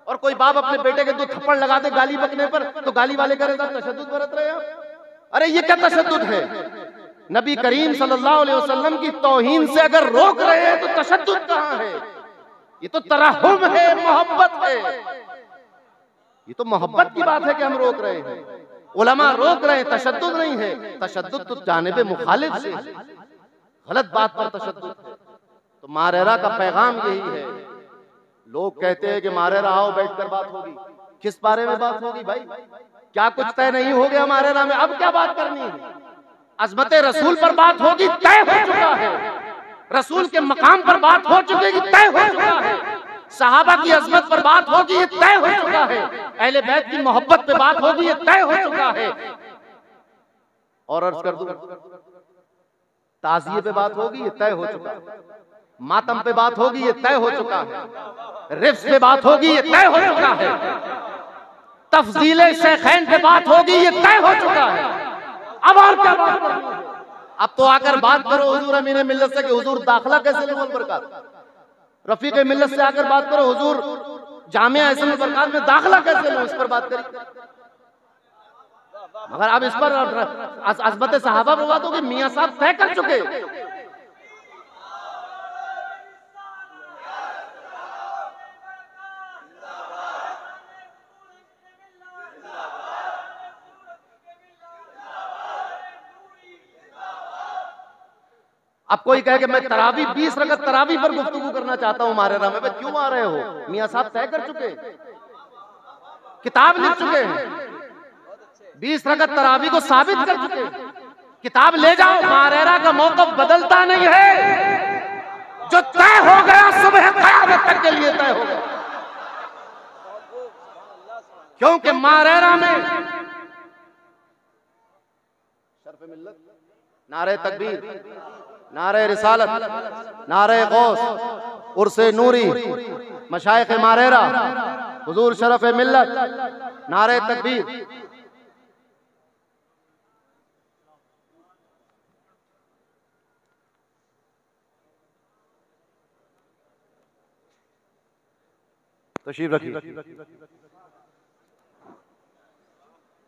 और कोई बाप अपने बेटे के 2 थप्पड़ लगा दे गाली बकने पर, तो गाली वाले कहे साहब तशद्दुद बरत रहे आप। अरे ये क्या तशद्दुद है? नबी करीम सल्लल्लाहु अलैहि वसल्लम की तौहीन से अगर रोक रहे हैं तो तशद्दुद कहाँ है? ये तो तरहुम है, मोहब्बत है। ये तो मोहब्बत की बात है कि हम रोक रहे हैं, उलमा रोक रहे हैं, तशद्दुद नहीं है। तशद्दुद तो जानिब मुखालिफ से, गलत बात पर तशद्दुद है। तो मारेरा का पैगाम यही है। लोग कहते हैं कि मारेरा आओ बैठकर बात होगी। किस बारे में बात होगी भाई? क्या कुछ तय नहीं हो गया मारेरा में? अब क्या बात करनी है? अज़मत रसूल पर बात होगी, तय हो चुका है। रसूल के मकाम पर बात हो चुकी, तय हो चुका है। सहाबा की अज़मत पर बात होगी, ये तय हो चुका है। अहले बैत की मोहब्बत पे बात होगी, ये तय हो चुका है। और अर्ज कर दूं, ताज़िये पे बात होगी, ये तय हो चुका है। मातम पे बात होगी, ये तय हो चुका है। रिफ्स पे बात होगी, ये तय हो चुका है। तफजीले शेखैन पे बात होगी, ये तय हो चुका है। अब और क्या बात करनी है? अब तो आकर बात करो हुजूर अमीन मिल्लत से कि हुजूर दाखिला कैसे लेवल बरकत, रफीक मिल्लत से आकर बात करो हुजूर जामिया ऐसे बरकत में दाखिला कैसे लो, इस पर बात करिए। मगर अब इस पर अज़मत सहाबा पर बात होगी, मियां साहब तय कर चुके। अब कोई कहे कि मैं तरावी 20 रकत तरावी पर गुफ्तगू करना चाहता हूं मारेरा में, क्यों आ रहे हो? मियां साहब तय कर चुके, किताब लिख चुके हैं, 20 रकत तरावी को साबित कर चुके, किताब ले जाओ। मारेरा का मौक़िफ़ बदलता नहीं है, जो तय हो गया सुबह क़यामत तक के लिए तय हो गया, क्योंकि मारेरा में शर्फ़ मिल्लत, नारे तकबीर, नारे रिसालत, नारे गौस, उर्से नूरी, मशाइख मारेरा, हुजूर शरफ़ मिल्लत, नारे तकबीर। तशरीफ रखिए।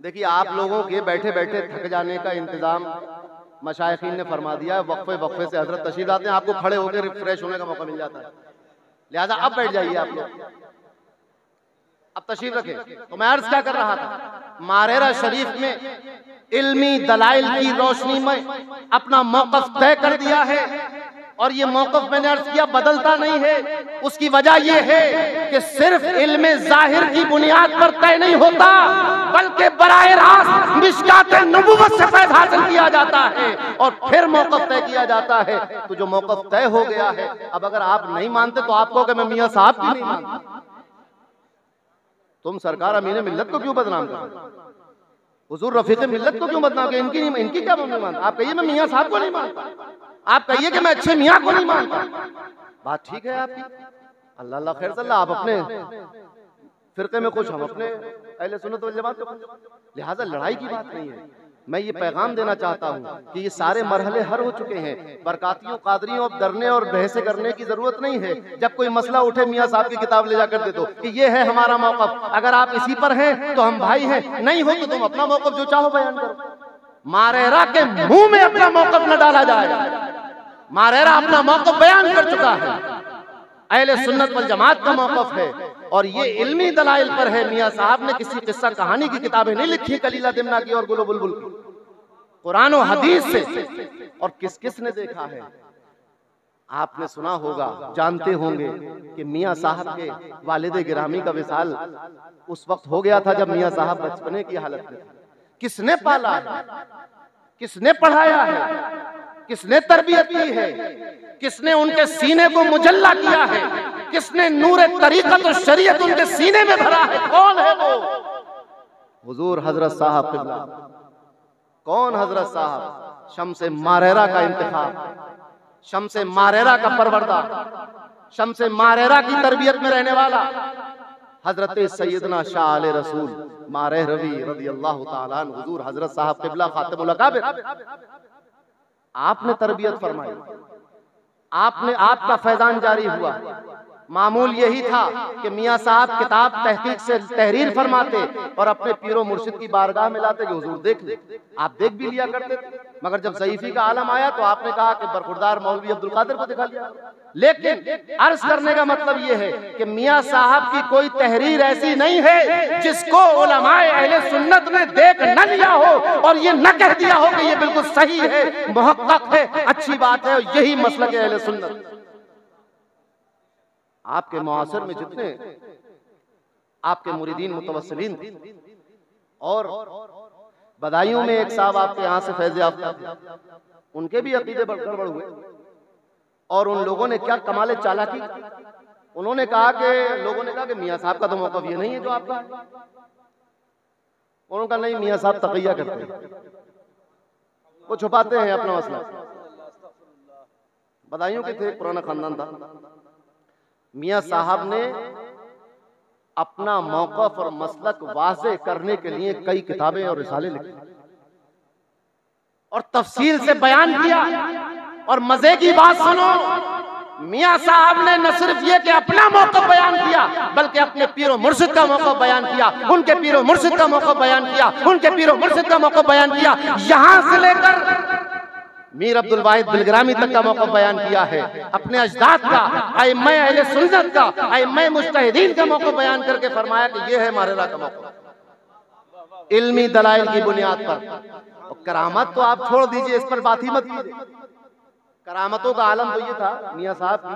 देखिए, आप लोगों के बैठे बैठे थक जाने का इंतजाम मशाइखीन ने फरमा दिया है। वक्फे वक्फे से हजरत तशरीफ लाते हैं, आपको खड़े होकर रिफ्रेश होने का मौका मिल जाता है, लिहाजा अब बैठ जाइए आप लोग, अब तशरीफ रखें। तो मैं अर्ज क्या कर रहा था, मारेरा शरीफ में इल्मी दलाइल की रोशनी में अपना मौक़िफ़ तय कर दिया है, और ये मौक़िफ़ मैंने अर्ज किया बदलता नहीं है। उसकी वजह ये है कि सिर्फ इल्म ज़ाहिर की बुनियाद पर तय नहीं होता, बल्कि बराए रास्त मिशकात नबुव्वत से फैज़ हासिल किया जाता है और फिर मौक़िफ़ तय किया जाता है। तो जो मौक़िफ़ तय हो गया है, अब अगर आप नहीं मानते तो आप कहोगे मैं मियां साहब की नहीं मानता। तुम सरकार अमीन मिल्लत को क्यों बदनाम कर, हुजूर रफीक मिल्लत को क्यों बदनाम कर, इनकी क्या नहीं मानता? आप कहिए मैं मियां साहब को नहीं मानता, आप कहिए कि मैं अच्छे मियां को नहीं मानता, बात ठीक है आपकी, अल्लाह अल्लाह खैर सल्ला। आप अपने फिरके में खुश, हम अपने अहले सुन्नत वल जमात में, लिहाजा लड़ाई की बात नहीं है। मैं ये पैगाम देना चाहता हूँ कि ये सारे मरहले हर हो चुके हैं। बरकातियों कादरियों अब डरने और बहसे करने की जरूरत नहीं है। जब कोई मसला उठे मियां साहब की किताब ले जाकर दे दो कि ये है हमारा मौक़िफ़, अगर आप इसी पर हैं तो हम भाई हैं, नहीं हो तो तुम अपना मौक़िफ़ जो चाहो बयान करो। मारेरा के मुंह में अपना मौक़िफ़ न डाला जाए। मारेरा अपना मौक़िफ़ बयान कर चुका है, अहले सुन्नत वल जमात का मौक़िफ़ है, और ये इल्मी दलाइल पर है। मियां साहब ने किसी किस्सा कहानी की किताबें नहीं लिखी, कलीला दिमना की और गुलो बुलबुल की, कुरान और हदीस से। और किस किस ने देखा है, आपने सुना होगा, जानते होंगे कि मियां साहब के वालिद गिरामी का विसाल उस वक्त हो गया था जब मियां साहब बचपने की हालत में थे। किसने पाला है, किसने पढ़ाया है, किसने तरबियत की है, किसने उनके सीने को मुजल्ला किया है, किसने नूरे तरीक़त और शरीयत उनके सीने में भरा है, कौन है वो? हुजूर हजरत साहब क़िबला। कौन हजरत साहब? शम्से मारेरा का इंतखाब, शम्से मारेरा का परवरदा, शम्से मारेरा की तरबियत में रहने वाला हजरत सैयदना शाह आले रसूल मारे रवी रज़ियल्लाहु ताला अन्हु हुजूर हजरत साहब क़िबला खातिमुल अकाबिर। आपने तरबियत फरमाई, आपने, आपका फैजान जारी हुआ। मामूल यही था कि मियां साहब किताब तहकीक से तहरीर फरमाते और अपने पीरो मुर्शिद की बारगाह में लाते कि हुजूर देख ले। आप देख भी लिया करते थे, मगर जब ज़ईफ़ी का आलम आया तो आपने कहा कि बरखुरदार मौलवी अब्दुल कादिर को दिखा लिया। लेकिन अर्ज करने का मतलब यह है कि मियां साहब की कोई तहरीर ऐसी नहीं है जिसको उलमाए अहले सुन्नत ने देख न लिया हो और ये न कह दिया हो कि ये बिल्कुल सही है, मुहक्कक है, अच्छी बात है, और यही मसलक है अहले सुन्नत। आपके मुआसिर में जितने आपके मुरीदीन मुतवस्सिलीन थे, और बदायूं में एक साहब आपके यहाँ से फैज़ याफ्ता थे, उनके भी अकीदे गड़बड़ हुए, और उन लोगों ने क्या कमाल चालाकी, उन्होंने कहा कि लोगों ने कहा कि मियां साहब का तो मौक़िफ़ ये नहीं है जो आपका है। उन्होंने कहा नहीं, मियां साहब तक़िया करते हैं, वो छुपाते हैं अपना मसला। बदायूं के थे, पुराना खानदान था। मियां साहब ने अपना मौक़िफ़ और मसलक वाज़े करने के लिए कई किताबें और रिसाले लिखे और तफसील से बयान किया। और मजे की बात सुनो, मियां साहब ने न सिर्फ ये कि अपना मौक़िफ़ बयान किया, बल्कि अपने पीरो मुर्शिद का मौक़िफ़ बयान किया, उनके पीरो मुर्शिद का मौक़िफ़ बयान किया, उनके पीरो मुर्शिद का मौक़िफ़ बयान किया, यहां से लेकर मीर अब्दुल वाहिद बिलग्रामी तक का मौक़िफ़ बयान किया है। अपने अजदाद का, अइम्मा अहले सुन्नत का, अइम्मा मुज्तहिदीन का मौक़िफ़ बयान करके फरमाया कि यह है मारेरा का मौक़िफ़, इल्मी दलाइल की बुनियाद पर। और करामत तो आप छोड़ दीजिए, इस पर बात ही मत कीजिए। करामतों का आलम तो ये था मियां साहब की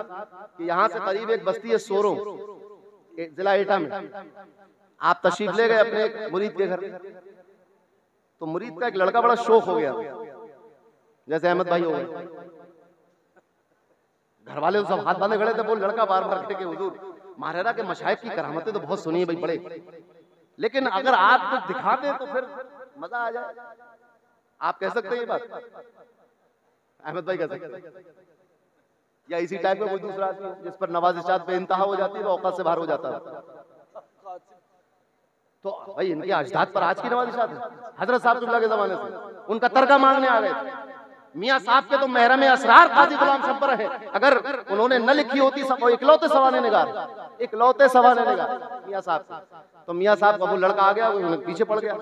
कि यहाँ से करीब एक बस्ती है सोरो, जिला एटा में। आप तशरीफ ले गए अपने एक मुरीद के घर, तो मुरीद का एक लड़का बड़ा शौक हो गया, जैसे अहमद भाई हो गए। घर वाले तो सब हाथ बांधे खड़े थे। वो लड़का बार बार कहे कि हुजूर महाराजा के मशाइख की करामतें तो बहुत सुनी है भाई बड़े, लेकिन अगर आप कुछ दिखा दें तो फिर मजा आ जाए। आप कह सकते हैं ये बात? अहमद भाई कह सकते हैं? या इसी टाइप का कोई दूसरा आदमी जिस पर नवाज़िशात बेइंतहा हो जाती है, वो औकात से बाहर हो जाता है? तो भाई इनके अजदाद पर आज की नवाज़िशात है। हजरत साहब के जमाने से उनका तर्का मांगने आ गए थे। मियां साहब के तो महरम असरार काजी गुलाम शब्बर है। अगर उन्होंने न लिखी होती इकलौते सवाने निगार, इकलौते सवाने निगार मियां साहब के, तो मियां साहब का वो लड़का आ गया, वो पीछे पड़ गया।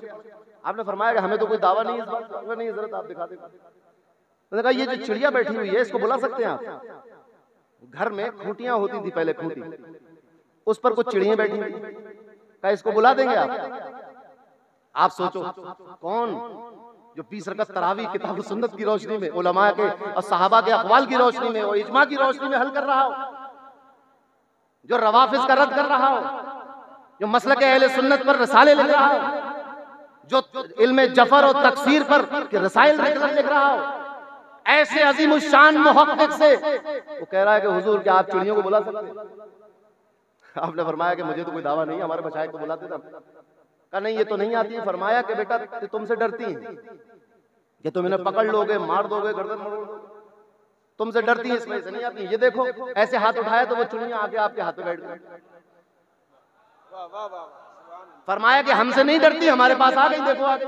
आपने फरमाया कि हमें तो कोई दावा नहीं है इस बात का। नहीं जरूरत, आप दिखा दें। उन्होंने कहा ये जो चिड़िया बैठी हुई है इसको बुला सकते हैं आप? घर में खूंटियां होती थी पहले, खूंटी, उस पर कुछ चिड़िया बैठी हुई, क्या इसको बुला देंगे आप? आप सोचो कौन जो 20 रकअत तरावी किताब सुन्नत की रोशनी में, उलमा के और सहाबा के अक़वाल की रोशनी में और इजमा की रोशनी में हल कर रहा हो, जो रवाफिज का रद्द कर रहा हो, जो मसलक अहले सुन्नत पर रसाले लिख रहा हो, जो इल्म जफर और तकसीर पर रसाइल लिख रहा हो, ऐसे अजीम शान मुहक्किक से वो कह रहा है कि हुजूर क्या आप चिड़ियों को बुला सकते हैं? आपने फरमाया कि मुझे तो कोई दावा नहीं, हमारे मशाइख को बुलाते थे। कहा नहीं ये तो नहीं आती है। फरमाया कि बेटा तुमसे डरती हैं कि तुम इन्हें पकड़ लोगे, मार दोगे, गर्दन मरोड़ दोगे, तुमसे डरती है, इस वजह से नहीं आती है। ये देखो ऐसे हाथ उठाया तो वो चुनिया आके आपके हाथ में बैठ गई। फरमाया कि हमसे नहीं डरती, हमारे पास आ गई, देखो आ गई।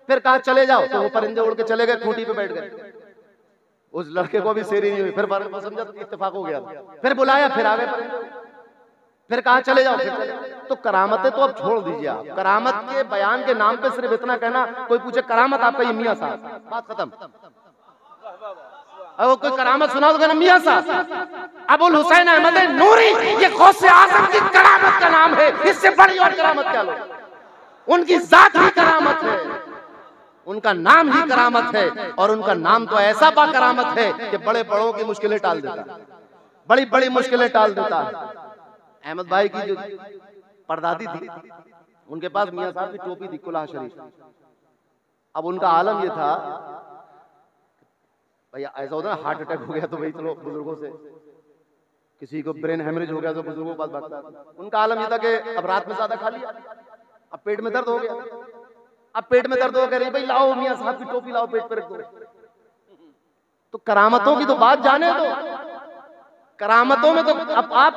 फिर कहा चले जाओ, तो वो परिंदे उड़ के चले गए, खूंटी पे बैठ गए। उस लड़के को भी सेरी नहीं हुई। फिर समझा इत्तेफाक हो गया, फिर बुलाया, फिर आ गए परिंदे, फिर कहा चले जाओ, फिर चले। तो करामतें तो अब छोड़ दीजिए आप। करामत के बयान के नाम पे सिर्फ इतना कहना, कोई पूछे करामत आपका ये मियां साहब, बात खत्म। अब कोई करामत सुना तो कहना मियां साहब। अबुल हुसैन अहमद नूरी ये गौसे आज़म की करामत का नाम है, इससे बड़ी और करामत क्या लो? उनकी जात ही करामत है, उनका नाम ही करामत है, और उनका नाम तो ऐसा बा करामत है कि बड़े बड़ों की मुश्किलें टाल देता है, बड़ी बड़ी मुश्किलें टाल देता है। अहमद भाई की जो परदादी थी, उनके पास मियां साहब की टोपी थी, कुल्हा शरीफ। अब उनका आलम ये था, भैया ऐसा होता है हार्ट अटैक हो गया तो भाई चलो बुजुर्गों से, किसी को ब्रेन हेमरेज हो गया तो बुजुर्गों के पास भागता है। उनका आलम ये था कि अब रात में ज्यादा खा लिया, अब पेट में दर्द हो गया, अब पेट में दर्द हो गया, भाई लाओ मियां साहब की टोपी लाओ, पेट पे रख दो। तो करामतों की तो बात जाने दो, करामतों में तो अब आप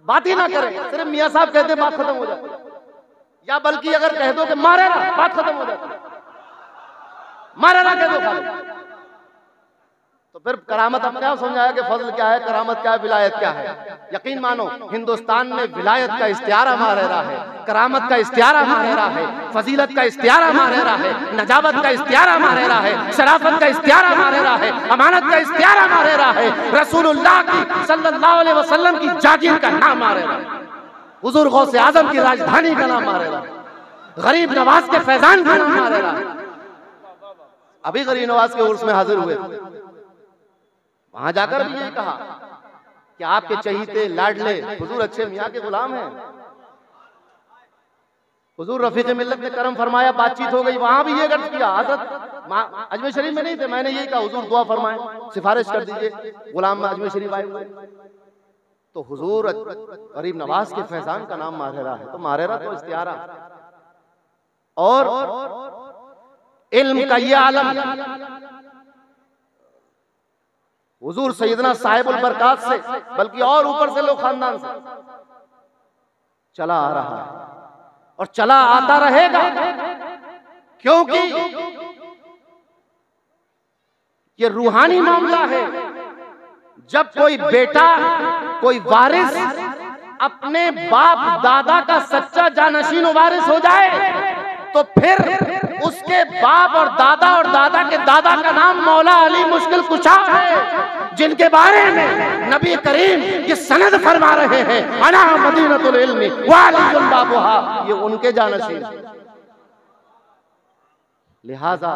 बात ही ना करें, सिर्फ मियां साहब कहते बात खत्म हो जाती, या बल्कि अगर कह दो कि मारे ना, बात खत्म हो जाती, मारे ना कह दो खाली, तो फिर करामत अब क्या समझाया कि फजल क्या है, करामत क्या है, विलायत क्या है। यकीन मानो हिंदुस्तान में विलायत का इस्तियारा मारेरा है, करामत का इस्तियारा मारेरा है, फजीलत का इस्तियारा मारेरा है, नजावत का इस्तियारा मारेरा है, शराफत का इस्तियारा मारेरा है, अमानत का इस्तियारा मारेरा है, रसूलुल्लाह की सल्लल्लाहु अलैहि वसल्लम की जागीर का नाम मारेरा है, हुजूर गौसे आजम की राजधानी का नाम मारेरा है, गरीब नवाज के फैजान का नाम मारेरा है। अभी गरीब नवाज के उर्स में हाजिर हुए, वहां जाकर भी यही कहा कि आपके चहीते लाडले हुजूर अच्छे मियां के गुलाम हैं। हुजूर रफीक मिल्लत ने करम फरमाया, बातचीत हो गई, वहां भी ये गर्ज किया। हजरत अजमेर शरीफ में नहीं थे, मैंने यही कहा हुजूर दुआ फरमाए, सिफारिश कर दीजिए, गुलाम अजमेर शरीफ आए हुए। तो हुजूर गरीब नवाज के फैजान का नाम मारेरा है, तो मारेरा तो इस्तियारा, और इल्म का ये आलम हुजूर सैयदना साहिबुल बरकात से, बल्कि और ऊपर से लोग खानदान से चला आ रहा है और चला आता रहेगा, क्योंकि ये रूहानी मामला है। जब कोई बेटा, कोई वारिस अपने बाप दादा का सच्चा जानशीन वारिस हो जाए, तो फिर उसके बाप और दादा के दादा का नाम मौला अली मुश्किल कुशा है, जिनके बारे में नबी करीम ये सनद फरमा रहे हैं, अना मदीनतुल इल्मी व अलीयुल बाबुहा, ये उनके जानशीन। लिहाजा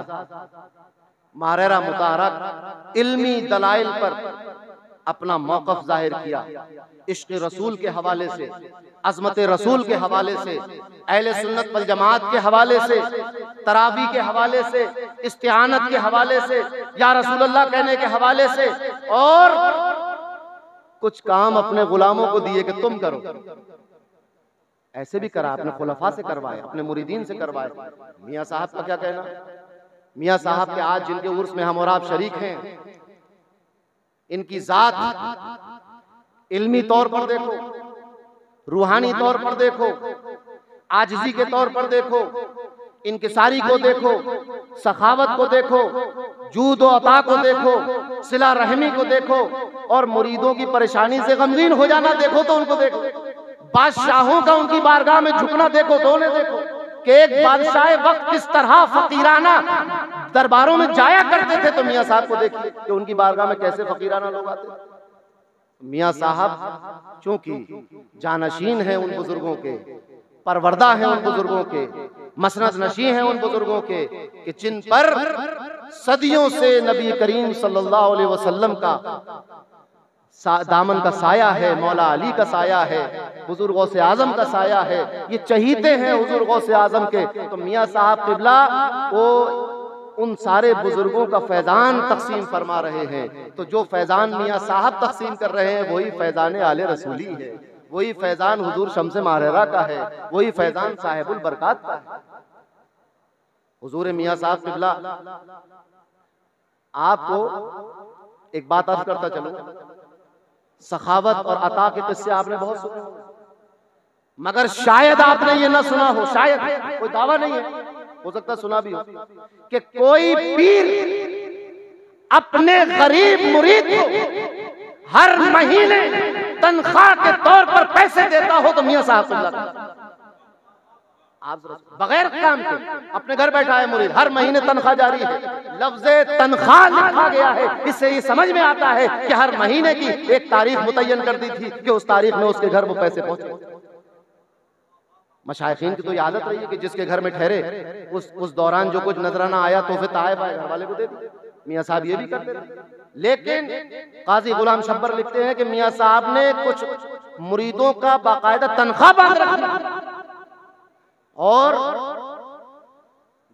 माहरेरा मुताहरा इल्मी दलाइल पर अपना मौक़िफ़ जाहिर किया, इश्क़ रसूल के हवाले से, अज़मत रसूल के हवाले से, अहले सुन्नत वल जमात के हवाले से, तरावी के हवाले से, इस्तिआनत के हवाले से, या रसूलल्लाह कहने के हवाले से, और कुछ काम अपने गुलामों को दिए कि तुम करो। ऐसे भी करा, अपने खुलफा से करवाए, अपने मुरीदीन से करवाए। मियाँ साहब का क्या कहना? मियाँ साहब के आज जिनके उर्स में हम और आप शरीक हैं, इनकी जात इल्मी तौर पर देखो, रूहानी तौर पर देखो, आजिज़ी के तौर पर देखो, इनकिसारी को देखो, सखावत को देखो, जूद व अता को देखो, सिला रहमी को देखो, और मुरीदों की परेशानी से गमगीन हो जाना देखो तो उनको देखो। बादशाहों का उनकी बारगाह में झुकना देखो तो उन्हें देखो कि एक बादशाह वक्त किस तरह फकीराना दरबारों में जाया करते थे। तो मियाँ साहब को देखिए कि उनकी बारगाह में कैसे फकीराना लोग आते। मियाँ साहब चूंकि जानशीन हैं उन बुजुर्गों के, परवरदा हैं उन बुजुर्गों के, मसनद नशी हैं उन बुजुर्गों के, कि जिन पर सदियों से नबी करीम सल्लल्लाहु अलैहि वसल्लम का दामन का साया है, मौला अली का साया है, हुजूर गौसे आजम का साया है, ये चहीते हैं हुजूर गौसे आजम के। तो मियाँ साहब किबला वो उन सारे बुजुर्गों का फैजान तकसीम फरमा रहे हैं। तो जो फैजान मियाँ साहब तकसीम कर रहे हैं वही फैजान आले रसूली है, वही फैजान हुजूर शम्स माहरेरा का है, वही फैजान साहिबुल बरकात का है। हुजूर मियाँ साहब किबला, आपको एक बात अर्ज करता चलो, सखावत और अता के किस्से आपने बहुत सुने, मगर शायद आपने ये ना सुना हो, शायद, कोई दावा नहीं है, हो सकता सुना भी हो, कि कोई पीर अपने गरीब मुरीद को हर महीने तनख्वाह के तौर पर पैसे देता हो तो मियाँ साहब को आप बगैर काम के अपने घर बैठा है मुरीद, हर महीने तनख्वाह जारी है, लफ्ज़े तनख्वाह लिखा गया है। इससे ये समझ में आता है कि हर महीने की एक तारीख मुतय्यन कर दी थी कि उस तारीख में उसके घर वो पैसे पहुंचे। मशाइखीन की तो ये आदत रही है कि जिसके घर में ठहरे उस दौरान जो कुछ नजराना आया तो फिर ताए पाए घर वाले को दे दी। मियाँ साहब ये भी करते थे। लेकिन काजी गुलाम शब्बर लिखते हैं कि मियाँ साहब ने कुछ मुरीदों का बाकायदा तनख्वाह बांध रखा, और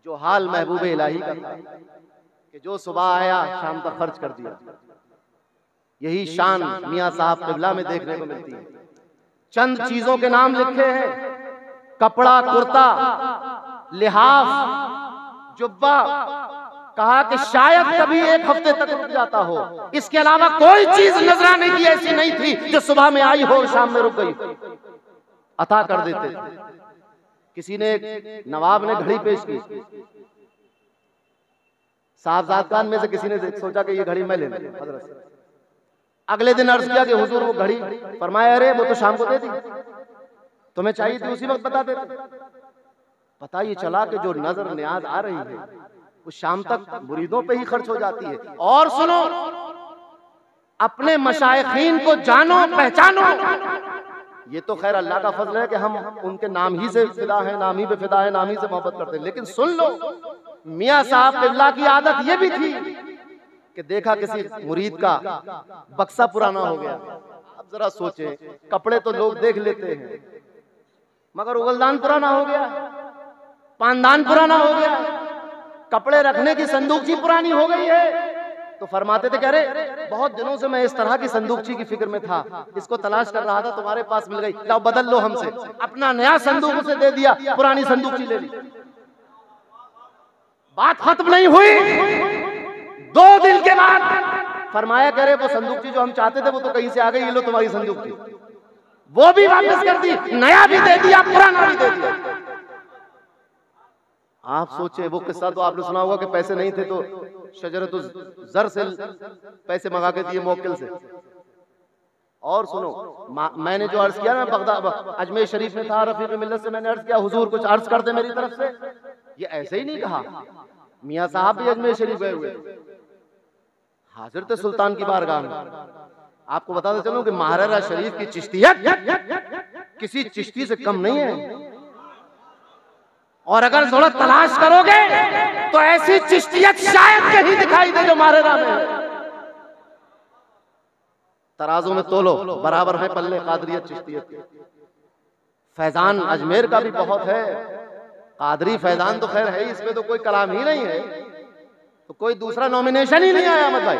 जो हाल महबूब इलाही का था कि जो सुबह आया शाम तक खर्च कर दिया, यही शान मियाँ साहब किबला में देखने को मिलती है। चंद चीजों के नाम लिखे हैं, कपड़ा, कुर्ता, लिहाफ, जुब्बा, कहा कि शायद कभी एक हफ्ते तक रुक जाता हो, इसके अलावा कोई चीज नजराने की ऐसी नहीं थी जो सुबह में आई हो और शाम में रुक गई, अता कर देते थे। किसी ने, नवाब ने घड़ी पेश की, साहबजाद खान में से किसी ने सोचा कि ये घड़ी मैं ले लूं हजरत से। अगले दिन अर्ज किया कि हुजूर वो घड़ी, फरमाया अरे वो तो शाम को दे दी, तुम्हें चाहिए थी उसी वक्त बता देते। पता ये चला कि जो नजर न्याज आ रही है वो शाम तक मुरीदों पे ही खर्च हो जाती है। और सुनो, अपने मशाइखीन को जानो पहचानो। ये तो खैर अल्लाह का फजल है कि हम उनके नाम ही से फिदा है, नाम ही पे फिदा है, नाम ही से मोहब्बत करते हैं। लेकिन सुन लो, मियाँ साहब किबला की आदत ये भी थी कि देखा किसी मुरीद का बक्सा पुराना हो गया। अब जरा सोचें, कपड़े तो लोग देख लेते हैं, मगर उगलदान पुराना हो गया, पानदान पुराना हो गया, कपड़े रखने की संदूकची पुरानी हो गई है। तो फरमाते थे कि अरे बहुत दिनों से मैं इस तरह की संदूकची की फिक्र में था, इसको तलाश कर रहा था, तुम्हारे पास मिल गई, लाओ बदल लो हमसे। अपना नया संदूक उसे दे दिया, पुरानी संदूकची ले ली। बात खत्म नहीं हुई, 2 दिन के बाद फरमाया करे वो संदूकची जो हम चाहते थे वो तो कहीं से आ गई, ये लो तुम्हारी संदूकची। वो भी वापस कर दी, नया भी दे दिया, पुराना भी दे दिया। आप सोचे, वो किस्सा तो आपने सुना होगा कि पैसे नहीं थे तो शजरतुल ज़र से पैसे मंगा के दिए मोक्किल से। और सुनो, मैंने जो अर्ज किया ना, बगदाद अजमेर शरीफ में था, रफीक मिल्लत से मैंने अर्ज किया, हुजूर कुछ अर्ज कर दे मेरी तरफ से। ये ऐसे ही नहीं कहा, मियाँ साहब भी अजमेर शरीफ गए हुए थे, हाजिर थे सुल्तान की बारगाह में। आपको बताते चलूं कि माहरेरा शरीफ की चिश्तियत किसी चिश्ती से कम नहीं है। और अगर थोड़ा तलाश करोगे तो ऐसी चिश्तियत शायद कहीं दिखाई दे जो मारेरा में है। तराजू में तोलो, बराबर है पल्ले कादरियत चिश्तियत के। फैजान अजमेर का भी बहुत है, कादरी फैजान तो खैर है ही, इसमें तो कोई कलाम ही नहीं है, तो कोई दूसरा नॉमिनेशन ही नहीं आया अहमद भाई।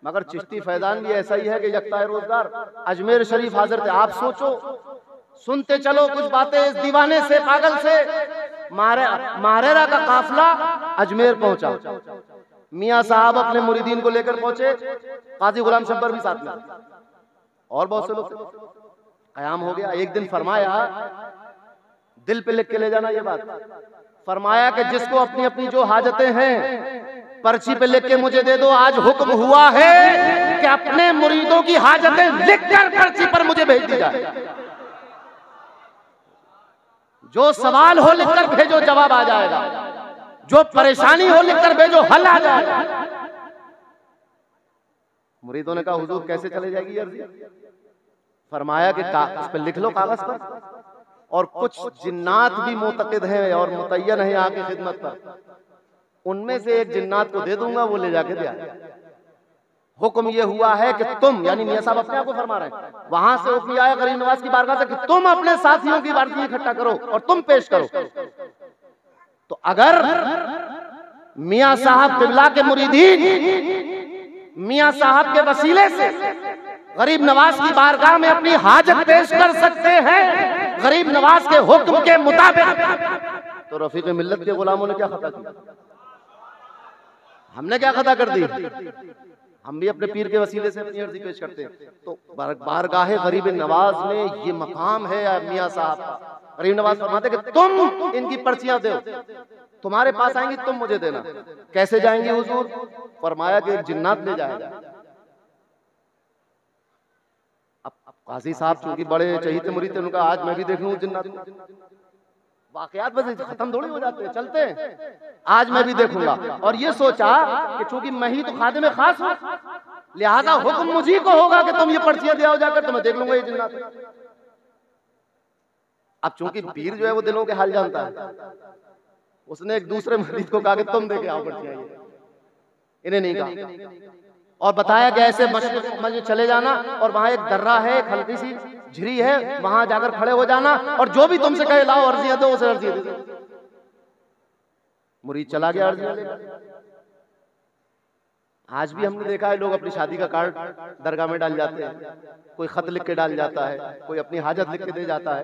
मगर चिश्ती फैजान भी ऐसा ही है कि यकता है रोजगार। अजमेर शरीफ हाजिर थे। आप सोचो, सुनते चलो कुछ बातें इस दीवाने से, पागल से। मारेरा का काफिला अजमेर पहुंचा, मियां साहब अपने मुरीदीन को लेकर पहुंचे, काजी गुलाम शब्बर भी साथ में, और बहुत से लोग। कयाम हो गया। एक दिन फरमाया, दिल पे लिख के ले जाना ये बात, फरमाया कि जिसको अपनी अपनी जो हाजतें हैं पर्ची पे लिख के मुझे दे दो। आज हुक्म हुआ है कि अपने मुरीदों की हाजतें लिखकर पर्ची पर मुझे भेज दी जाए। जो सवाल हो लिखकर भेजो, जवाब आ जाएगा। जो परेशानी हो लिखकर भेजो, हल आ जाएगा। मुरीदों ने कहा हुजूर कैसे चले जाएगी अर्जी? फरमाया कि इस पर लिख लो कागज पर, और कुछ जिन्नात भी मुतक़िद हैं और मुतय्यन है यहाँ की खिदमत पर, उनमें से एक जिन्नात को दे दूंगा, वो ले जाके दे आए। हुक्म ये हुआ है कि तुम, यानी मियां साहब अपने आप को फरमा रहे हैं, वहां से हुक्म आया गरीब नवाज की बारगाह से कि तुम अपने साथियों की वर्दी इकट्ठा करो और तुम पेश करो। तो अगर मियां साहब किबला के मुरीदीन मियां साहब के वसीले से गरीब नवाज की बारगाह में अपनी हाजत पेश कर सकते हैं गरीब नवाज के हुक्म के मुताबिक, तो रफीक मिल्लत के गुलामों ने क्या खता किया? हमने क्या खता कर दी? हम भी अपने पीर के वसीले से अपनी अर्जी पेश करते हैं। तो बारगाह गरीब नवाज में ये मकाम है मियां साहब का। गरीब नवाज फरमाते कि तुम इनकी पर्चियां दो, तुम्हारे पास आएंगी, तुम मुझे देना। कैसे जाएंगे हुजूर? फरमाया कि एक जिन्नात ले जाएगा। अब काजी साहब चूंकि बड़े चहीते मुरीद थे, उनका आज मैं भी देख लूं जिन्नात। वाकयात बस खत्म थोड़ी हो जाते हैं, चलते हैं। आज मैं भी देखूंगा। और ये सोचा कि चूंकि मैं ही तो खादिम खास हूं, लिहाजा हुक्म मुझी को होगा कि तुम ये पर्चियां दिया जाकर, तो मैं देख लूंगा ये जिन्नात। अब चूंकि पीर जो है वो दिलों के हाल जानता है, उसने एक दूसरे मुरीद को कहा कि तुम देके आओ पर्चियां, इन्हें नहीं कहा। और बताया कि ऐसे मशरिक़ में चले जाना, और वहां एक दर्रा है, एक हल्की सी झिरी है, वहां जाकर खड़े हो जाना, और जो भी तुमसे कहे लाओ अर्जियां दो, उसे अर्जियां दे दो। मुरीद चला गया अर्जियां लेकर। आज भी हमने देखा है लोग अपनी शादी का कार्ड दरगाह में डाल जाते हैं, कोई खत लिख के डाल जाता है, कोई अपनी हाजत लिख के दे जाता है।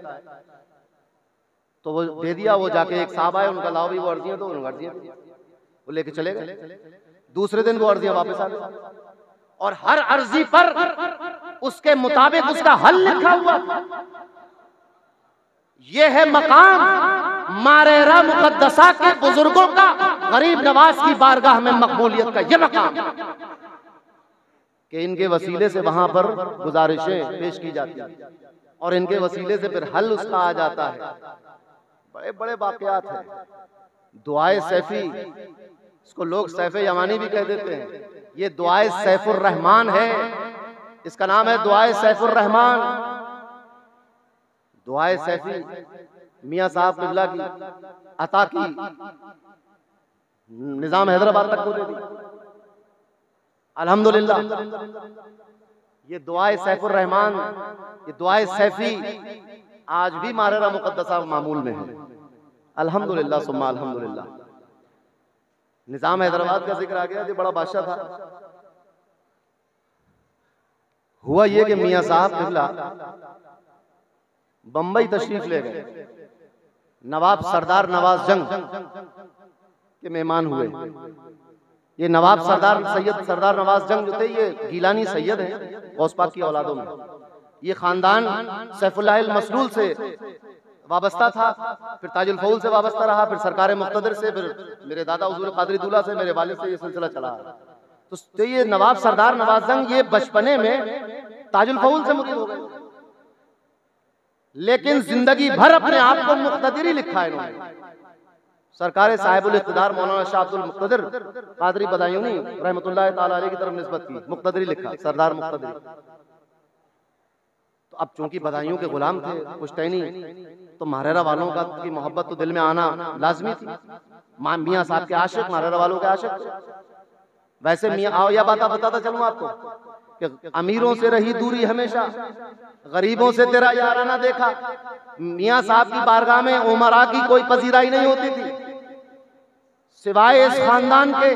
तो वो दे दिया, वो जाके एक साहब आए, उनका लाओ भी वो अर्जियां दो, उन्होंने अर्जियां दी, वो लेके चले गए। दूसरे दिन वो अर्जियां वापस आ गई, और हर अर्जी पर उसके मुताबिक उसका हल लिखा हुआ था। यह है मकाम मारेरा मुकद्दसा के बुजुर्गों का, गरीब नवाज की बारगाह में मकबूलियत का यह मकाम कि इनके वसीले से वहां पर गुजारिशें पेश की जाती हैं, और इनके वसीले से फिर हल उसका आ जाता है। बड़े बड़े वाकयात हैं। दुआए सैफी, इसको लोग सैफे यमानी भी कह देते हैं, ये दुआए सैफुर रहमान है। इसका नाम है दुआए सैफुर रहमान। दुआए सैफी मियां साहब किबला की अता की, निजाम हैदराबाद तक को दे दी। अल्हम्दुलिल्लाह ये दुआए सैफुर रहमान, ये दुआए सैफी आज भी मारेरा मुकद्दसा मामूल में है। अल्हम्दुलिल्लाह सुम्मा अल्हम्दुलिल्लाह। निजाम हैदराबाद का जिक्र आ गया, जो बड़ा बादशाह था। हुआ ये कि मियां साहब किबला बंबई तशरीफ ले गए। नवाब सरदार नवाज जंग के मेहमान हुए। ये नवाब सरदार नवाज जंग जो थे, ये गीलानी सैयद हैं, गौस पाक की औलादों में। ये खानदान सैफुल्लाह मसलूल से वाबस्ता था, फिर ताजुल फौल से वाबस्ता रहा, फिर सरकार मुख्तदर से, फिर मेरे दादा हुजूर कादरी दूल्हा से, मेरे वालिद से ये सिलसिला चला। तो ये नवाब सरदार नवाज जंग ये बचपने में ताजुल फौल से मुरीद हो गए, लेकिन जिंदगी भर अपने आप को मुख्तदिर ही लिखा है इन्होंने। सरकार साहिबुल इख्तिदार मौलाना शाह अब्दुल मुख्तदिर कादरी बदायूनी रहमतुल्लाह ताला अलैह की तरफ निस्बत की, मुख्तदिर लिखा, सरदार मुख्तदिर। तो अब चूंकि बदायूं के गुलाम थे पुश्तैनी, तो मारेरा वालों का की मोहब्बत तो दिल में आना लाजमी थी। मियाँ साहब के आशिक, मारेरा वालों के आशिक थे। वैसे मियाँ आओ या बात बताता चलूं आपको कि अमीरों से रही दूरी हमेशा, गरीबों से तेरा याराना देखा। मियाँ साहब की बारगाह में उमरा की कोई पजीराई नहीं होती थी सिवाय इस खानदान के।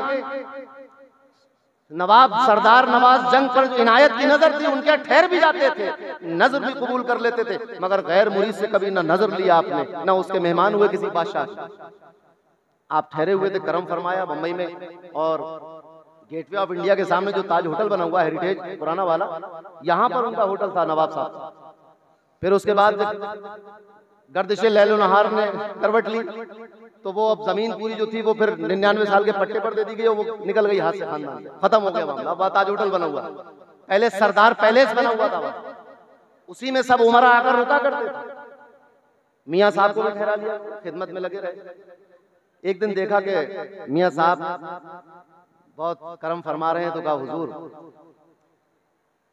नवाब सरदार नवाज जंग पर इनायत की नजर थी, उनके ठहर भी जाते थे, नजर भी कबूल कर लेते थे, मगर गैर मुरीद से कभी ना नजर लिया आपने, ना उसके मेहमान हुए किसी बादशाह। आप ठहरे हुए थे, करम फरमाया बम्बई में, और गेटवे ऑफ इंडिया के सामने जो ताज होटल बना हुआ हेरिटेज पुराना वाला, यहाँ पर उनका होटल था नवाब साहब। फिर उसके बाद गर्दिशे लैलो नहार ने करवट ली, तो वो अब जमीन पूरी जो थी वो फिर 99 साल के पट्टे पर दे दी गई, वो निकल गई हाथ से, खानदान से खत्म हो गया मामला। अब ताज होटल बना हुआ, पहले सरदार पैलेस बना हुआ था, उसी में सब उमरा आकर रुका करते थे। मियाँ साहब को भी ठहरा लिया, खिदमत में लगे रहे। एक दिन देखा कि मियाँ साहब बहुत करम फरमा रहे हैं, तो कहा हुजूर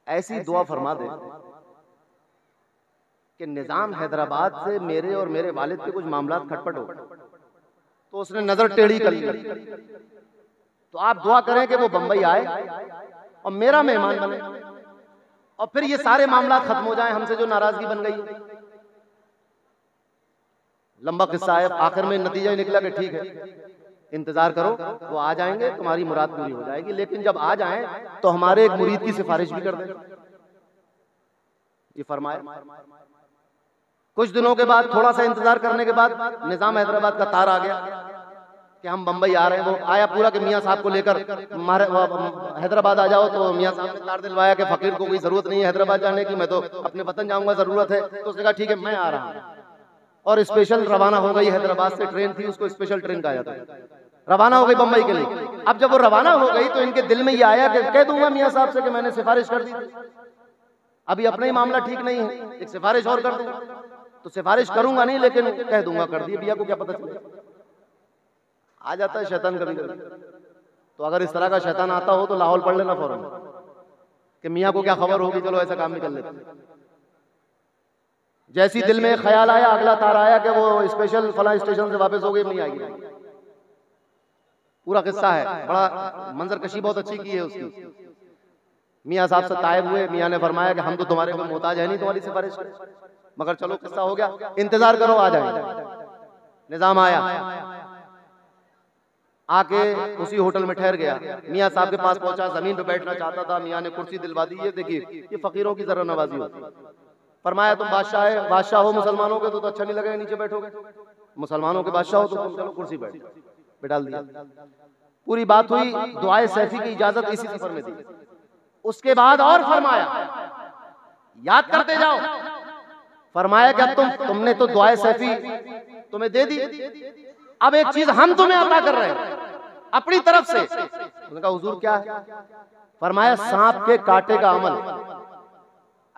ऐसी दुआ फरमा दे कि निजाम हैदराबाद से मेरे और मेरे वालिद के कुछ मामला खटपट हो। तो उसने नजर टेढ़ी कर ली, तो आप दुआ करें कि वो बंबई आए और मेरा मेहमान बने, और फिर ये सारे मामला खत्म हो जाएं, हमसे जो नाराजगी बन गई। लंबा किस्सा है, आखिर में नतीजा ही निकला कि ठीक है, इंतजार करो, वो आ जाएंगे, तुम्हारी मुराद पूरी हो जाएगी। लेकिन जब आ जाएं तो हमारे एक मुरीद की सिफारिश भी कर दें। ये फरमाया। कुछ दिनों के बाद, थोड़ा सा इंतजार करने के बाद, निजाम हैदराबाद का तार आ गया कि हम बंबई आ रहे हैं। वो आया पूरा कि मियाँ साहब को लेकर हैदराबाद आ जाओ। तो मियाँ साहब ने तार दिलवाया कि फकीर को कोई जरूरत नहीं है हैदराबाद जाने की, मैं तो अपने वतन जाऊंगा, जरूरत है। तो उसने कहा ठीक है, मैं आ रहा हूँ। और स्पेशल रवाना हो गई, हैदराबाद से ट्रेन थी, उसको स्पेशल ट्रेन कहा जाता है, रवाना हो गई बंबई के लिए। अब जब वो रवाना हो गई तो इनके दिल में ये आया कि कह दूंगा मियाँ साहब से कि मैंने सिफारिश कर दी थी, अभी अपना ही मामला ठीक नहीं है, एक सिफारिश और कर दूंगा। तो सिफारिश करूंगा नहीं, लेकिन कह दूंगा कर दी, भैया को क्या पता चलेगा। आ जाता है शैतान कभी कभी। तो अगर इस तरह का शैतान आता हो तो लाहौल पढ़ लेना फौरन कि मियाँ को क्या खबर होगी, चलो ऐसा काम भी कर लेते। जैसी दिल में ख्याल आया, अगला तार आया कि वो स्पेशल फला स्टेशन से वापस हो गई, नहीं आएगी। पूरा किस्सा है, बड़ा मंजर कशी बहुत अच्छी की है उसकी। मियाँ साहब से तायब हुए, मियाँ ने फरमाया कि हम तो तुम्हारे को मोहताज है नहीं तुम्हारी सिफारिश करें, मगर चलो किस्सा हो गया, इंतजार करो, आ जाए। निजाम आया, आके उसी होटल में ठहर गया। मियाँ साहब के पास पहुंचा, जमीन पे बैठना चाहता था, मियाँ ने कुर्सी दिलवा दी। ये देखिए, ये फकीरों की जरा नवाजी होती है। फरमाया तुम बादशाह है, बादशाह हो मुसलमानों के तो अच्छा नहीं लगेगा, नीचे बैठोगे, मुसलमानों के बादशाह हो तो तुम चलो कुर्सी बैठा दिया। पूरी बात हुई, दुआए सैफी की इजाजत इसी सफर में दी। उसके बाद और फरमाया, याद करते जाओ। फरमाया कि अब तुमने तो दुआए सैफी तुम्हें दे दी, अब एक चीज हम तुम्हें अता कर रहे हैं अपनी तरफ से। उसने कहा हुजूर क्या है? फरमाया सांप के कांटे का अमल,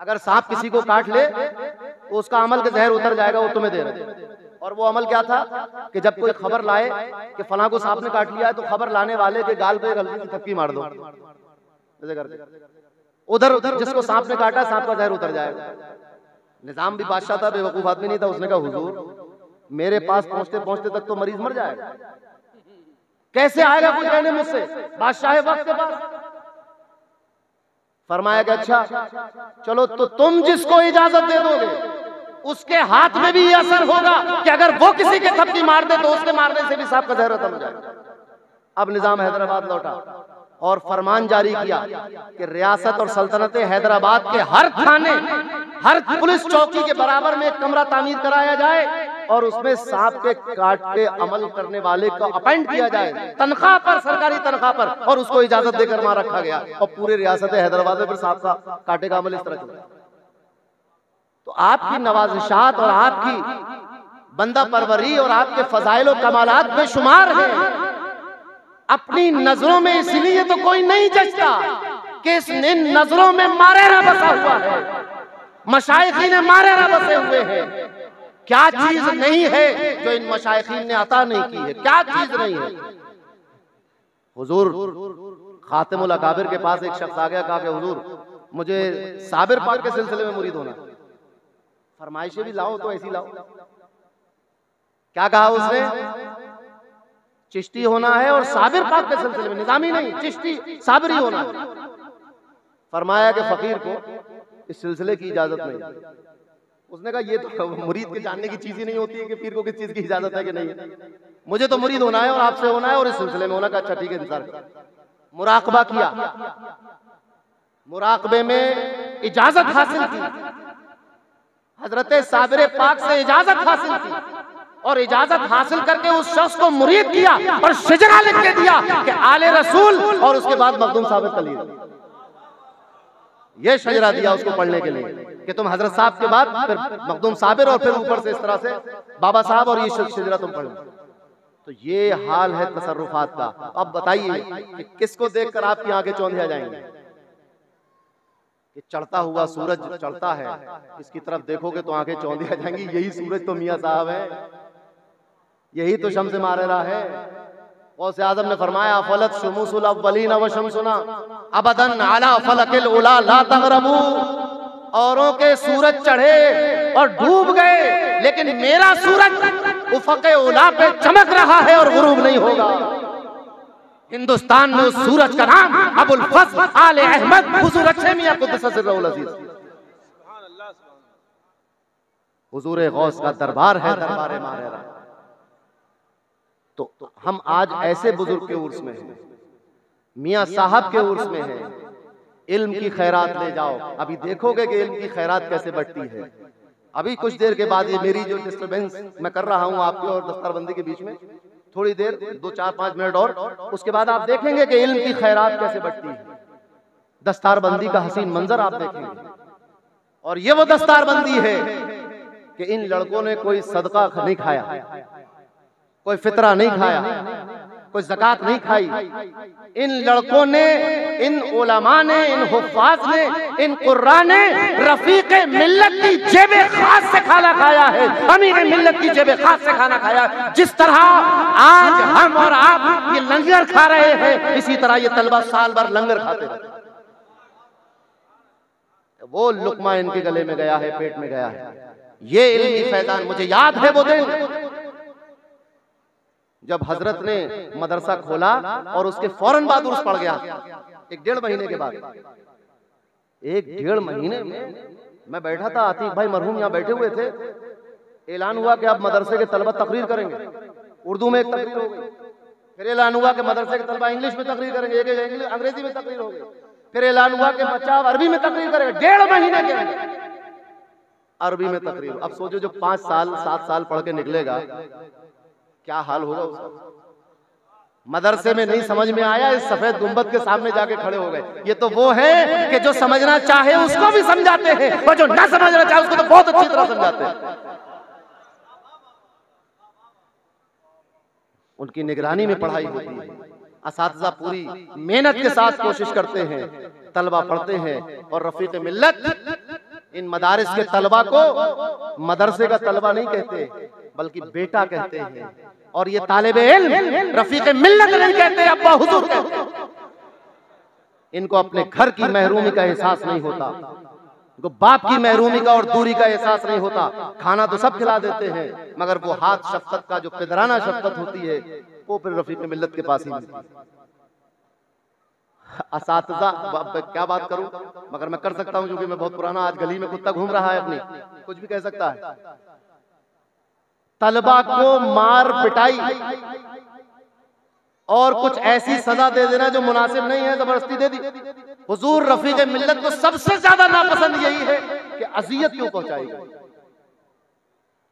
अगर सांप किसी को काट ले तो उसका अमल के जहर उतर जाएगा, वो तुम्हें दे रहे हैं। और वो अमल क्या था कि जब कोई खबर लाए कि फलां को सांप ने काट लिया है, तो खबर लाने वाले के गाल पे हल्की सी थप्पी मार दो, ऐसे करके उधर उधर जिसको सांप ने काटा, सांप का जहर उतर जाएगा। निजाम भी बादशाह था, बेवकूफ आदमी नहीं था। उसने कहा हुजूर मेरे पास पहुंचते पहुंचते तक तो मरीज मर जाएगा, कैसे आएगा कोई कहने मुझसे, बादशाह वक्त के पास। फरमाया कि अच्छा चलो, तो तुम जिसको इजाजत दे दोगे उसके हाथ में भी ये असर होगा कि अगर वो किसी के थप्पी मार दे तो उसके मारने से भी सांप का जहर खत्म हो जाएगा। अब निजाम हैदराबाद लौटा और फरमान जारी किया कि रियासत और सल्तनत हैदराबाद के हर थाने, हर पुलिस चौकी के बराबर में एक कमरा तामीर कराया जाए और उसमें सांप के काट के अमल करने वाले को अपॉइंट किया जाए, तनख्वाह पर, सरकारी तनख्वाह पर, और उसको इजाजत देकर वहां रखा गया। और पूरे रियासत हैदराबाद में फिर सांप का काटे का अमल इस तरह चला। तो आपकी नवाजिशात और आपकी बंदा परवरी और आपके फजाइल और कमालात बेशुमार हैं। अपनी नजरों में इसलिए तो कोई नहीं जचता कि इन नजरों में मारेरा बसा हुआ है, मशाइखीन ने मारेरा बसे हुए हैं। क्या चीज नहीं है जो इन मशाइखीन ने अता नहीं की है? क्या चीज नहीं है? हुजूर खातिमुल अकाबिर के पास एक शख्स आ गया, कहा कि हुजूर मुझे साबिर पाक के सिलसिले में मुरीद होना। फरमाइशें भी लाओ तो ऐसी लाओ। क्या कहा उसने? चिश्ती होना है और साबिर पाक के सिलसिले में, निजामी नहीं, चिश्ती साबिर ही होना है। फरमाया कि फकीर को इस सिलसिले की इजाजत नहीं। उसने कहा ये तो मुरीद के जानने की चीज ही नहीं होती है कि पीर को किस चीज की इजाजत है कि नहीं है। मुझे तो मुरीद होना है और आपसे होना है और इस सिलसिले में होना का। अच्छा ठीक है, इंतजार कर। मुराकबा किया, मुराकबे में इजाजत हासिल की, हजरत साबिर पाक से इजाजत हासिल की और इजाजत हासिल करके उस शख्स को मुरीद किया और शजरा लिख के दिया कि आले रसूल और उसके बाद मखदूम साबिर कलील। ये शजरा दिया उसको पढ़ने के लिए कि तुम हजरत साहब के बाद फिर मखदूम साबिर और फिर ऊपर से इस तरह से बाबा साहब और ये शजरा तुम पढ़। तो ये हाल है तसर्रुफात का। अब बताइए कि किसको देखकर आपकी आंखें चौंधिया जाएंगी? कि चढ़ता हुआ सूरज चढ़ता है, इसकी तरफ देखोगे तो आंखें चौंधिया जाएंगी। यही सूरज तो मियां साहब है, यही तो शम्स मारेरा है। गौसे आज़म ने फरमाया फलत शुमूसुल अव्वलीन व शम्सुना अबदन अला फलकिल उला ला तगरबू। औरों के सूरज चढ़े और डूब गए, लेकिन मेरा सूरज उफ़क़े उला पे चमक रहा है और गुरूब नहीं होगा। हिंदुस्तान में उस सूरज का नाम अबुल फज़्ल आले अहमद हुजूर अच्छे मियां कुद्दस सिर्रुल अज़ीज़, हुजूर गौस का दरबार है, दरबार मारेरा। तो हम आज ऐसे बुजुर्ग के उर्स में हैं, मियां साहब के उर्स में हैं। इल्म की खैरात ले जाओ, अभी देखोगे कि इल्म की खैरात कैसे बढ़ती है। अभी कुछ देर के बाद ये मेरी जो डिस्टर्बेंस मैं कर रहा हूँ आपके और दस्तारबंदी के बीच में, थोड़ी देर 2-4-5 मिनट और उसके बाद आप देखेंगे कि इल्म की खैरात कैसे बढ़ती है। दस्तारबंदी का हसीन मंजर आप देखेंगे। और ये वो दस्तारबंदी है कि इन लड़कों ने कोई सदका नहीं खाया, कोई फितरा नहीं खाया, कोई ज़कात नहीं खाई। इन लड़कों ने, इन उलमा ने, इन हुफ़ाज़ ने, इन कुर्रा ने रफ़ीक़े मिल्लत की जेबे खास से खाना खाया है, अमीर मिल्लत की जेबे खास से खाना खाया। जिस तरह आज हम और आप ये लंगर खा रहे हैं, इसी तरह ये तलबा साल भर लंगर खाते रहते। वो लुक़मा इनके गले में गया है, पेट में गया है। ये इल्मी फैज़ान, मुझे याद है वो दिन जब हजरत ने मदरसा खोला और उसके फौरन बाद उर्स पड़ गया। 1-1.5 महीने के बाद, 1-1.5 महीने में मैं बैठा था, आतिक भाई मरहूम यहाँ बैठे हुए थे। ऐलान हुआ कि अब मदरसे के तलबा तकरीर करेंगे। उर्दू में एक तकरीर हो गई, फिर ऐलान हुआ कि मदरसे के तलबा इंग्लिश में तकरीर करेंगे, एक अंग्रेजी में तकरीर हो गई, फिर ऐलान हुआ कि बच्चा अरबी में तकरीर करेगा। 1.5 महीने के अरबी में तकरीर। अब सोचो जो 5 साल 7 साल पढ़ के निकलेगा क्या हाल होगा उसका। मदरसे में नहीं समझ में आया, इस सफेद गुंबद के सामने जाके खड़े हो गए। ये तो वो है कि जो समझना चाहे उसको भी समझाते हैं और जो ना समझना चाहे उसको तो बहुत अच्छी तरह समझाते हैं। उनकी निगरानी में पढ़ाई होती है, असातिज़ा पूरी मेहनत के साथ कोशिश करते हैं, तलबा पढ़ते हैं। और रफ़ीक़े मिल्लत इन मदारिस के तलबा को मदरसे का तलबा नहीं कहते बल्कि बेटा कहते हैं। और ये तालिबे इल्म रफ़ीक़े मिल्लत नहीं कहते, अब्बा हुजूर कहते हैं। इनको अपने घर की महरूमी का एहसास नहीं होता, इनको बाप की महरूमी का और दूरी का एहसास नहीं होता। खाना तो सब खिला देते हैं, मगर वो हाथ शफ़क़त का जो पिदराना शफ़क़त होती है वो फिर रफ़ीक़े मिल्लत के पास ही मिलती है। असातिज़ा, क्या बात करूं, मगर मैं कर सकता हूं क्योंकि मैं बहुत पुराना, आज गली में कुत्ता घूम रहा है अपनी, कुछ भी कह सकता है। तलबा को मार पिटाई और कुछ ऐसी सजा दे देना जो मुनासिब नहीं है, जबरदस्ती दे दी। हुजूर रफ़ीक़े मिल्लत को सबसे ज्यादा नापसंद यही है कि अज़ियत क्यों पहुंचाएगी,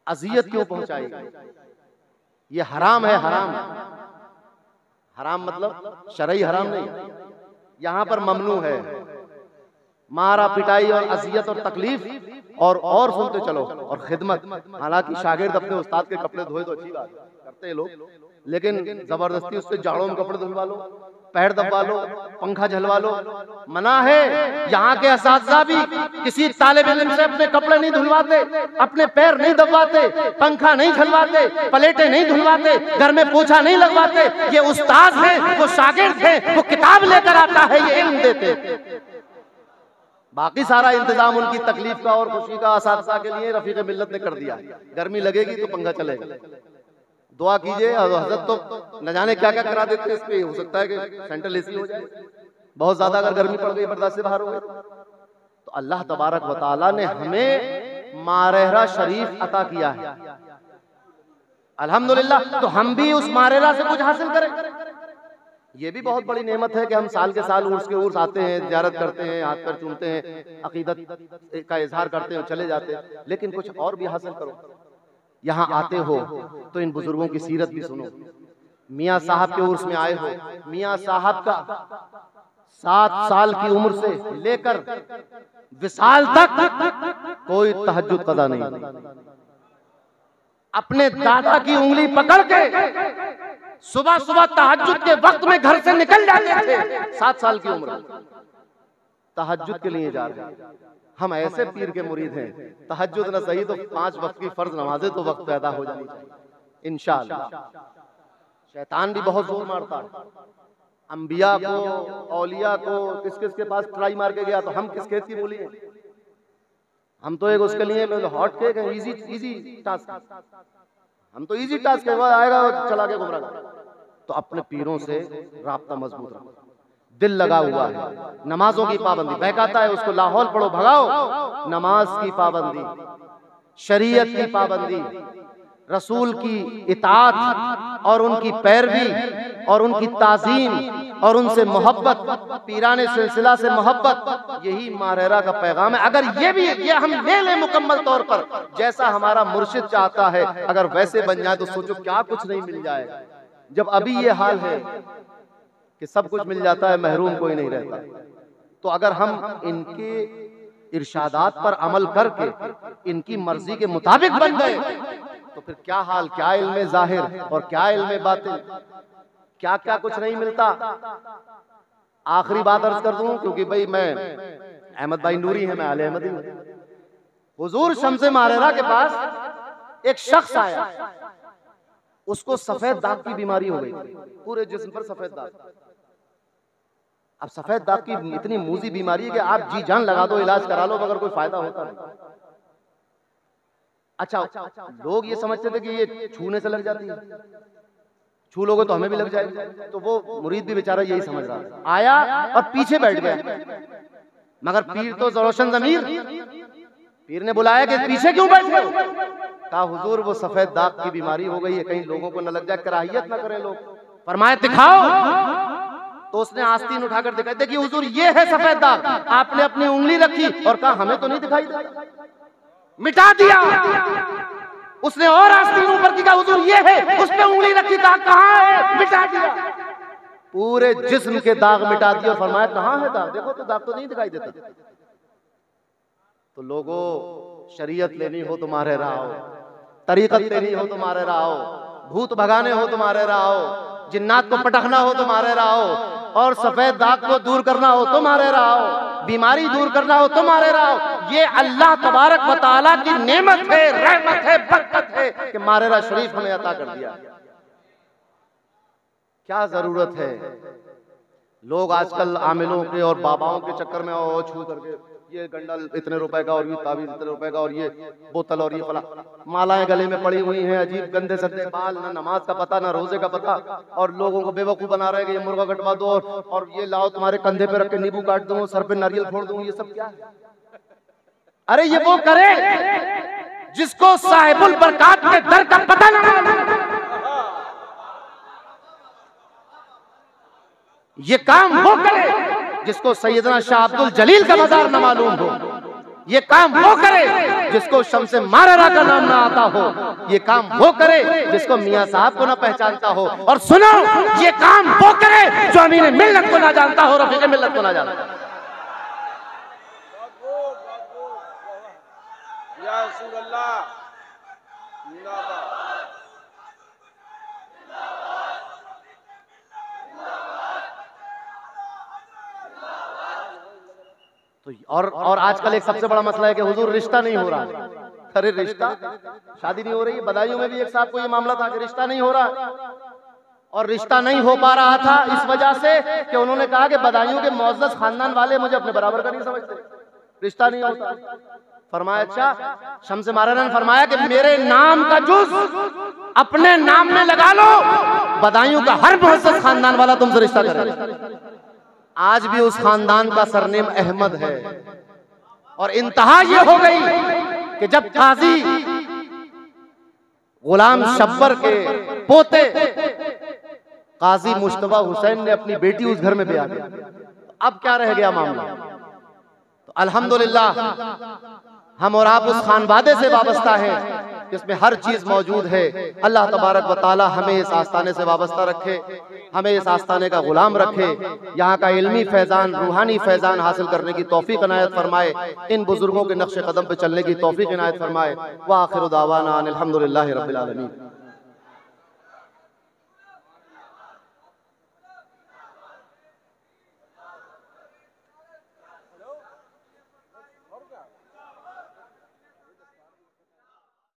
अज़ियत क्यों पहुंचाएगी। ये हराम है, हराम। हराम मतलब शरई हराम नहीं, यहाँ पर ममनू है। मारा पिटाई और अजियत और तकलीफ और सुनते चलो और खिदमत। हालांकि शागिर्द अपने उस्ताद के कपड़े धोए तो अच्छी बात करते हैं लोग, लेकिन जबरदस्ती उससे जाड़ों में कपड़े धुलवा लो, पैर दबवा लो, पंखा झलवा लो, मना है। यहाँ के असातिज़ा भी किसी तालिब इल्म से अपने कपड़े नहीं धुलवाते, अपने पैर नहीं दबवाते, पंखा नहीं झलवाते, प्लेटें नहीं धुलवाते, घर में पोछा नहीं लगवाते। ये उस्ताद है, वो शागिर्द है, वो किताब लेकर आता है, ये इल्म देते। बाकी सारा इंतजाम उनकी तकलीफ का और खुशी का असातिज़ा के लिए रफीक मिल्लत ने कर दिया। गर्मी लगेगी तो पंखा चलेगा, दुआ कीजिए। हजरत तो न जाने क्या क्या करा देते हैं, इस पे हो सकता है कि सेंट्रल एसी हो जाए, बहुत ज्यादा अगर गर्मी पड़ गई, बर्दाश्त से बाहर हो गई। तो अल्लाह तबारक व तआला ने हमें मारेरा शरीफ अता किया है, अल्हम्दुलिल्लाह। तो हम भी उस मारेरा से कुछ हासिल करें। ये भी बहुत बड़ी नेमत है कि हम साल के साल उर्स के उर्स आते हैं, ज़ियारत करते हैं, हाथ पैर चूमते हैं, अकीदत का इजहार करते हैं, चले जाते हैं। लेकिन कुछ और भी हासिल करो। यहाँ आते हो तो इन बुजुर्गों की सीरत भी सुनो। मियाँ साहब के उर्स में आए हो, मियाँ साहब का 7 साल की उम्र से लेकर विसाल तक कोई तहज्जुद कज़ा नहीं। अपने दादा की उंगली पकड़ के सुबह सुबह तहज्जुद के वक्त में घर से निकल जाते थे। 7 साल की उम्र, तहज्जुद के लिए जा रहे हैं। हम ऐसे पीर के मुरीद हैं, तहज्जुद न सही तो 5 वक्त की फर्ज नमाजें तो वक्त पैदा हो जानी चाहिए इंशाअल्लाह। शैतान भी बहुत जोर मारता है। अंबिया को, औलिया को किस किस के पास ट्राई मार के गया, तो हम किस खेत की बोली है? हम तो एक उसके लिए हॉट केक है, इजी टास्क। हम तो इजी टास्क के बाद आएगा और चला के गुमराह। तो अपने पीरों से राब्ता मजबूत रखो, दिल लगा हुआ है। नमाजों की पाबंदी, बहकाता है उसको लाहौल पढ़ो भगाओ। नमाज की पाबंदी, शरीयत की पाबंदी, रसूल की इताअत और उनकी पैरवी और उनकी ताज़ीम और उनसे मोहब्बत, पीराने सिलसिला से मोहब्बत, यही मारेरा का पैगाम है। अगर ये हम ले लें मुकम्मल तौर पर, जैसा हमारा मुर्शिद चाहता है, अगर वैसे बन जाए तो सोचो क्या कुछ नहीं मिल जाएगा। जब अभी ये हाल है कि सब कुछ मिल जाता है, महरूम कोई नहीं रहता। तो अगर हम इनके इरशादात पर अमल करके इनकी मर्जी के मुताबिक बन गए तो फिर क्या हाल, क्या इल्मे जाहिर और क्या इल्मे बातिन, क्या क्या कुछ नहीं मिलता। आखिरी बात अर्ज कर दूं, क्योंकि भाई मैं अहमद भाई नूरी है, मैं आले अहमदी हूं। हुजूर शम्से मारेरा के पास एक शख्स आया, उसको सफेद दाग की बीमारी हो गई, पूरे जिस्म पर सफेद दाग। अब सफेद दाग की इतनी मूजी बीमारी है कि आप जी जान लगा दो, इलाज करा लो, मगर कोई फायदा होता नहीं। अच्छा, लोग ये समझते थे कि ये छूने से लग जाती है, छू लोगे तो हमें भी लग जाएगी। तो वो मुरीद भी बेचारा यही समझ रहा था, आया और पीछे बैठ गया। मगर पीर तो रोशन ज़मीर, पीर ने बुलाया कि पीछे क्यों बैठ गए? कहा हुजूर वो सफेद दाग की बीमारी हो गई है, कहीं लोगों को न लग जाए, कराहियत ना करें लोग। फरमाया दिखाओ। तो उसने आस्तीन उठाकर दिखाई, देखिए हुजूर ये है सफेद दाग। आपने अपनी उंगली रखी और कहा हमें तो नहीं दिखाई देता, मिटा दिया। उसने और आस्तीन ऊपर की, कहा हुजूर ये है, उस पे उंगली रखी, कहा कहां है, मिटा दिया। पूरे जिस्म के दाग मिटा दिए और फरमाया कहां है दाग, देखो तो दाग तो नहीं दिखाई देता। तो लोगों, शरीयत लेनी हो तो मारे रहो, तरीकत लेनी हो तो मारे रहो, भूत भगाने हो तो मारे रहो, जिन्नात को पटखना हो तो मारे रहो, और सफेद दाग को दूर करना हो तो मारे रहो, बीमारी दूर करना हो तो मारे रहो। ये अल्लाह तबारक व तआला की नेमत है, रहमत है, बरकत है कि मारेरा शरीफ हमें अता कर दिया। क्या जरूरत है? लोग आजकल आमिलों के और बाबाओं के चक्कर में छू करके ये गंडल इतने रुपए का और ये ताबीज इतने रुपए का और ये बोतल और ये फला, मालाएं गले में पड़ी हुई हैं, अजीब गंदे सद्दे बाल, ना नमाज का पता ना रोजे का पता, और लोगों को बेवकूफ बना रहे हैं कि ये मुर्गा कटवा दो और ये लाओ तुम्हारे कंधे पे रख के नींबू काट दूं, सर पे नारियल फोड़ दूं। ये सब क्या है? अरे ये वो करे जिसको साहिबुल बरकात के दर का पता ना, ये काम वो करे जिसको सैयदना शाह अब्दुल जलील का मजार न मालूम हो, ये काम वो करे जिसको शम्से मारेरा का नाम ना आता हो, ये काम वो करे जिसको मियाँ साहब को ना पहचानता हो, और सुनो ये काम वो करे जो अमीर मिल्लत को ना जानता हो, रफीक मिल्लत को ना जानता हो। या रसूल अल्लाह, तो और आजकल एक सबसे बड़ा मसला है कि हुजूर रिश्ता नहीं हो रहा। अरे रिश्ता, शादी नहीं हो रही है। बदायूं में भी एक साहब को ये मामला था कि रिश्ता नहीं हो रहा, और रिश्ता नहीं हो पा रहा था इस वजह से कि उन्होंने कहा कि बदायूं के मुअज़्ज़ज़ खानदान वाले मुझे अपने बराबर का नहीं समझते। रिश्ता नहीं होता। फरमाया अच्छा, शम्स महाराज ने फरमाया कि मेरे नाम का जुज अपने नाम में लगा लो, बदायूं का हर मुहज्जज खानदान वाला तुमसे रिश्ता करे। आज भी उस खानदान का सरनेम अहमद है। और इंतहा ये हो गई कि जब काजी गुलाम शब्बर के पोते काजी मुश्तबा हुसैन ने अपनी बेटी उस घर में ब्याह दिया, तो अब क्या रह गया मामला? तो अल्हम्दुलिल्लाह हम और आप उस खानवादे से वाबस्ता हैं जिसमें हर चीज मौजूद है। अल्लाह तबारक व तआला हमें इस आस्थाने से वाबस्ता रखे, हमें इस आस्थाने का गुलाम रखे, यहाँ का इल्मी फैजान, रूहानी फैजान हासिल करने की तौफीक इनायत फरमाए, इन बुजुर्गों के नक्शे कदम पे चलने की तौफीक इनायत फरमाए। व आखिर दावाना अनिल हम्दुलिल्लाहि रब्बिल आलमीन।